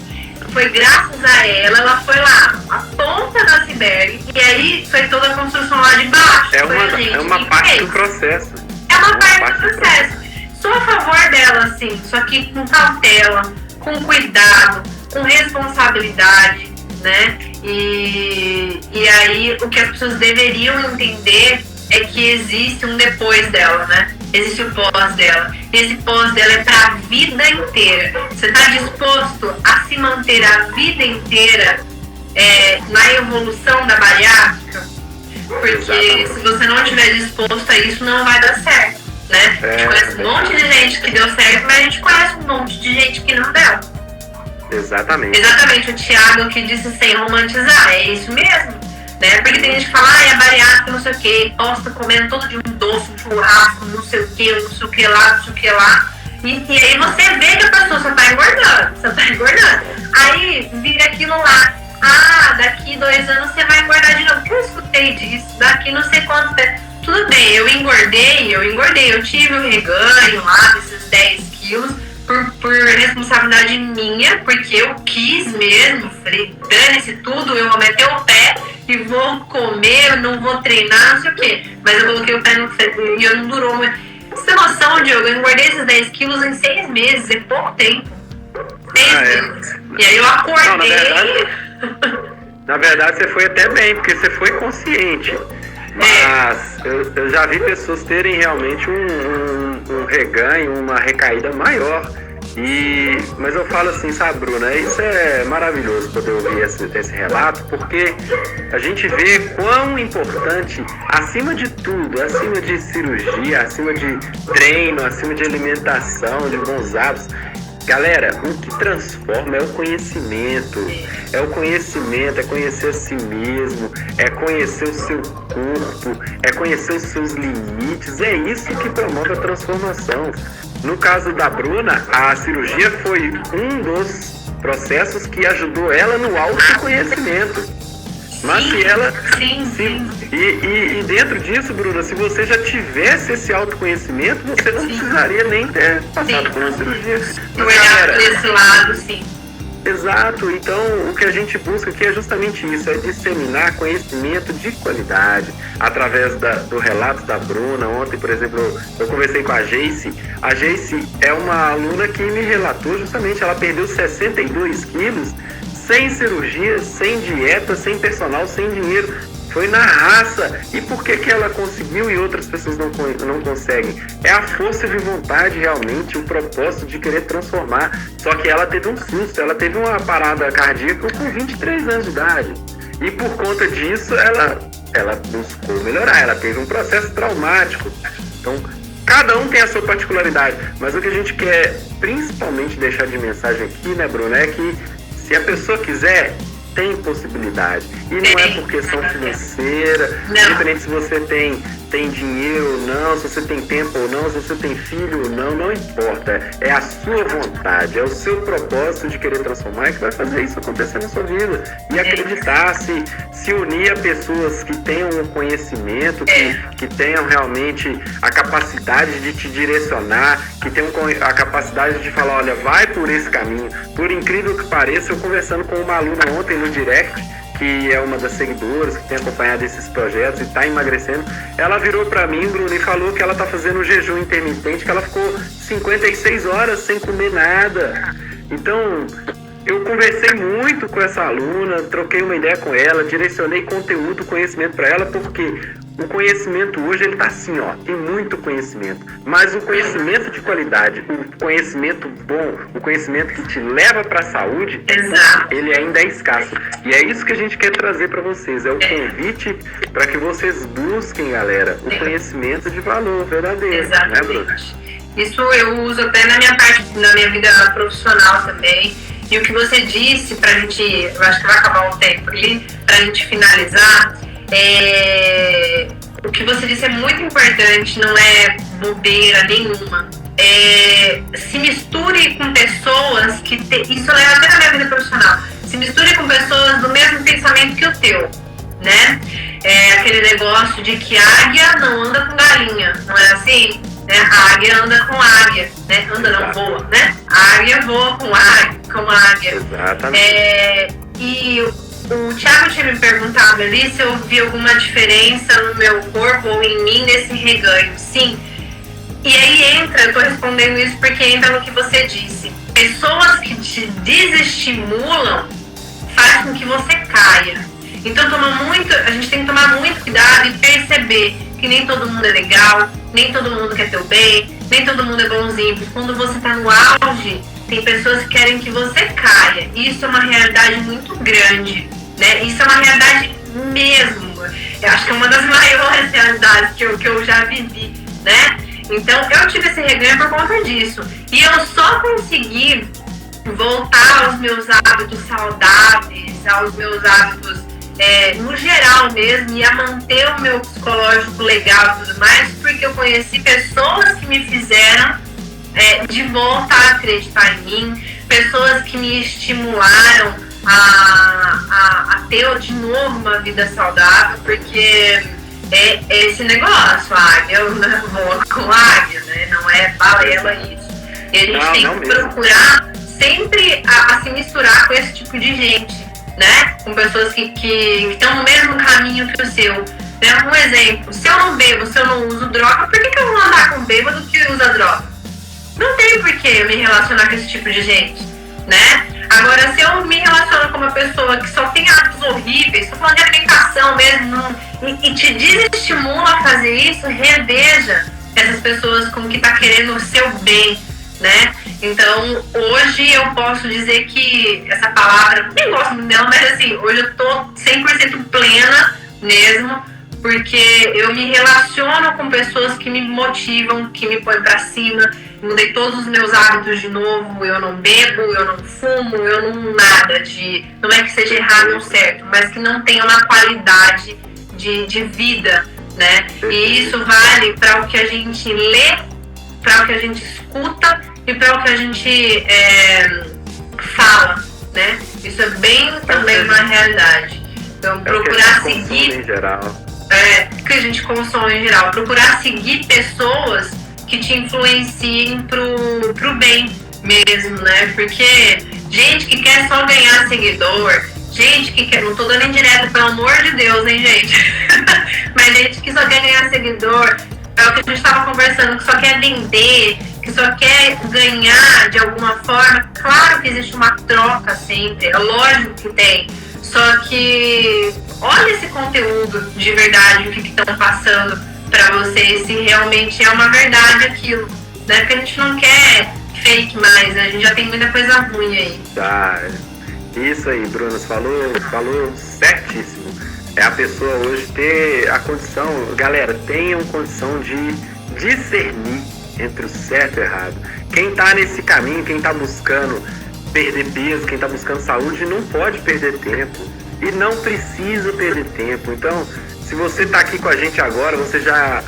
B: Foi graças a ela foi lá, a ponta do iceberg, e aí foi toda a construção lá de baixo.
A: É uma parte do processo.
B: É uma parte do processo. Sou a favor dela, assim, só que com cautela, com cuidado, com responsabilidade, né? E aí o que as pessoas deveriam entender é que existe um depois dela, né? Existe o pós dela. E esse pós dela é para a vida inteira. Você está disposto a se manter a vida inteira na evolução da bariátrica? Porque se você não estiver disposto a isso, não vai dar certo, né? A gente conhece um monte de gente que deu certo, mas a gente conhece um monte de gente que não deu.
A: Exatamente,
B: o Thiago que disse sem romantizar, é isso mesmo, né? Porque tem gente que fala, a bariátrica não sei o que, posta comendo todo dia um doce, um churrasco, não sei o que lá, e aí você vê que a pessoa só tá engordando, aí vira aquilo lá, daqui 2 anos você vai engordar de novo, que eu escutei disso, daqui não sei quanto tempo, tudo bem, eu engordei, eu tive um reganho lá desses 10 quilos, por responsabilidade minha, porque eu quis mesmo, falei, dane-se tudo, eu vou meter o pé e vou comer, não vou treinar, não sei o quê. Mas eu coloquei o pé no freio e eu não durou muito. Você tem noção, Diogo? Eu engordei esses 10 quilos em 6 meses, é pouco tempo. 6 meses. E aí eu acordei.
A: Na verdade, você foi até bem, porque você foi consciente. Mas eu já vi pessoas terem realmente um reganho, uma recaída maior Mas eu falo assim, sabe, Bruna, isso é maravilhoso poder ouvir esse relato, porque a gente vê quão importante, acima de tudo, acima de cirurgia, acima de treino, acima de alimentação, de bons hábitos, galera, o que transforma é o conhecimento. É o conhecimento, é conhecer a si mesmo, é conhecer o seu corpo, é conhecer os seus limites. É isso que promove a transformação. No caso da Bruna, a cirurgia foi um dos processos que ajudou ela no autoconhecimento. Mas se ela... E dentro disso, Bruna, se você já tivesse esse autoconhecimento, você não precisaria nem ter passado por uma cirurgia.
B: Não olhar por esse lado, sim.
A: Exato, então o que a gente busca aqui é justamente isso, é disseminar conhecimento de qualidade, através do relato da Bruna. Ontem, por exemplo, eu conversei com a Geice é uma aluna que me relatou justamente, ela perdeu 62 quilos, sem cirurgia, sem dieta, sem personal, sem dinheiro. Foi na raça. E por que ela conseguiu e outras pessoas não conseguem? É a força de vontade, realmente, o propósito de querer transformar. Só que ela teve um susto, ela teve uma parada cardíaca com 23 anos de idade. E por conta disso, ela buscou melhorar, ela teve um processo traumático. Então, cada um tem a sua particularidade. Mas o que a gente quer, principalmente, deixar de mensagem aqui, né, Bruna, é que se a pessoa quiser, tem possibilidade. E não é por questão financeira, independente se você tem dinheiro ou não, se você tem tempo ou não, se você tem filho ou não, não importa. É a sua vontade, é o seu propósito de querer transformar que vai fazer isso acontecer na sua vida. E acreditar, se unir a pessoas que tenham um conhecimento, que tenham realmente a capacidade de te direcionar, que tenham a capacidade de falar, olha, vai por esse caminho. Por incrível que pareça, eu conversando com uma aluna ontem no direct, que é uma das seguidoras, que tem acompanhado esses projetos e está emagrecendo, ela virou para mim, Bruno, e falou que ela está fazendo um jejum intermitente, que ela ficou 56 horas sem comer nada. Então, eu conversei muito com essa aluna, troquei uma ideia com ela, direcionei conteúdo, conhecimento para ela, porque o conhecimento hoje, ele está assim, ó, tem muito conhecimento, mas o conhecimento de qualidade, o conhecimento bom, o conhecimento que te leva para a saúde, ele ainda é escasso. E é isso que a gente quer trazer para vocês, é o convite para que vocês busquem, galera, o conhecimento de valor verdadeiro.
B: Exatamente.
A: Né, Bruna?
B: Isso eu uso até na minha vida profissional também. E o que você disse, pra gente, eu acho que vai acabar o tempo ali, pra gente finalizar, o que você disse é muito importante, não é bobeira nenhuma. Se misture com pessoas que isso leva até na minha vida profissional, se misture com pessoas do mesmo pensamento que o teu, né? Aquele negócio de que águia não anda com galinha, não é assim? A águia anda com águia, né? Anda não, voa, né? A águia voa com águia.
A: Exatamente.
B: E o Thiago tinha me perguntado ali se eu vi alguma diferença no meu corpo ou em mim nesse reganho. Sim. E aí eu tô respondendo isso porque entra no que você disse. Pessoas que te desestimulam faz com que você caia. Então a gente tem que tomar muito cuidado e perceber que nem todo mundo é legal, nem todo mundo quer teu bem, nem todo mundo é bonzinho. Porque quando você tá no auge, tem pessoas que querem que você caia. E isso é uma realidade muito grande, né? Isso é uma realidade mesmo. Eu acho que é uma das maiores realidades que eu já vivi, né? Então, eu tive esse reganho por conta disso. E eu só consegui voltar aos meus hábitos saudáveis, aos meus hábitos no geral mesmo, e a manter o meu psicológico legal e tudo mais, porque eu conheci pessoas que me fizeram de volta a acreditar em mim, pessoas que me estimularam a ter de novo uma vida saudável, porque esse negócio, a águia voa com águia, né? Não é balela isso. E a gente tem que procurar sempre a se misturar com esse tipo de gente, né? Com pessoas que estão no mesmo caminho que o seu. Né? Um exemplo, se eu não bebo, se eu não uso droga, por que eu vou andar com bêbado que usa droga? Não tem por que eu me relacionar com esse tipo de gente, né? Agora, se eu me relaciono com uma pessoa que só tem hábitos horríveis, estou falando de alimentação mesmo, e te desestimula a fazer isso, reveja essas pessoas com que tá querendo o seu bem, né? Então, hoje eu posso dizer que essa palavra, nem gosto muito dela, mas assim, hoje eu tô 100% plena mesmo, porque eu me relaciono com pessoas que me motivam, que me põem pra cima. Mudei todos os meus hábitos de novo, eu não bebo, eu não fumo, eu não nada de... Não é que seja errado ou certo, mas que não tenha uma qualidade de vida, né? E isso vale para o que a gente lê, para o que a gente escuta e para o que a gente fala, né? Isso é bem também uma realidade. Então, procurar seguir...
A: Em geral.
B: Que a gente consome em geral. Procurar seguir pessoas que te influenciem pro bem mesmo, né? Porque gente que quer só ganhar seguidor, gente que quer... Não tô dando indireta, pelo amor de Deus, hein, gente? Mas gente que só quer ganhar seguidor, é o que a gente tava conversando, que só quer vender, que só quer ganhar de alguma forma. Claro que existe uma troca sempre, é lógico que tem. Só que olha esse conteúdo de verdade, o que estão passando para vocês, se realmente é uma verdade aquilo, né? Porque a gente não quer fake mais, né? A gente já tem muita coisa ruim aí.
A: Tá, isso aí, Bruno, falou certíssimo. É a pessoa hoje ter a condição, galera, tenham condição de discernir entre o certo e o errado. Quem tá nesse caminho, quem tá buscando perder peso, quem tá buscando saúde, não pode perder tempo. E não precisa perder tempo. Então, se você está aqui com a gente agora, você já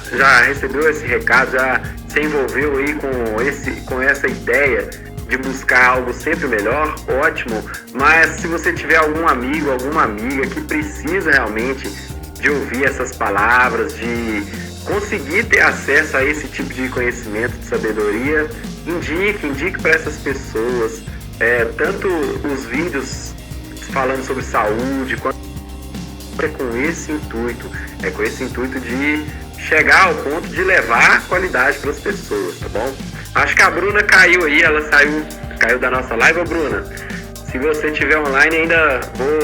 A: recebeu esse recado, já se envolveu aí com essa ideia de buscar algo sempre melhor, ótimo. Mas se você tiver algum amigo, alguma amiga que precisa realmente de ouvir essas palavras, de conseguir ter acesso a esse tipo de conhecimento, de sabedoria, indique para essas pessoas, tanto os vídeos falando sobre saúde, quanto com esse intuito de chegar ao ponto de levar qualidade para as pessoas, tá bom? Acho que a Bruna caiu aí, ela caiu da nossa live. Ô Bruna, se você estiver online ainda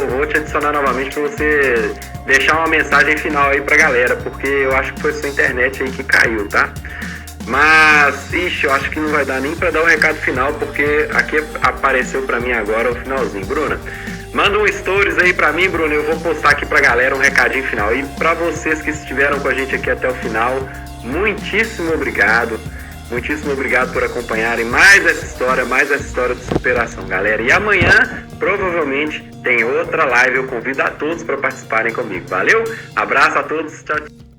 A: vou te adicionar novamente para você deixar uma mensagem final aí pra galera, porque eu acho que foi sua internet aí que caiu, tá? Mas, eu acho que não vai dar nem para dar o recado final, porque aqui apareceu para mim agora o finalzinho. Bruna, manda um stories aí pra mim, Bruno, eu vou postar aqui pra galera um recadinho final. E pra vocês que estiveram com a gente aqui até o final, muitíssimo obrigado por acompanharem mais essa história de superação, galera. E amanhã, provavelmente, tem outra live, eu convido a todos para participarem comigo. Valeu? Abraço a todos, tchau, tchau.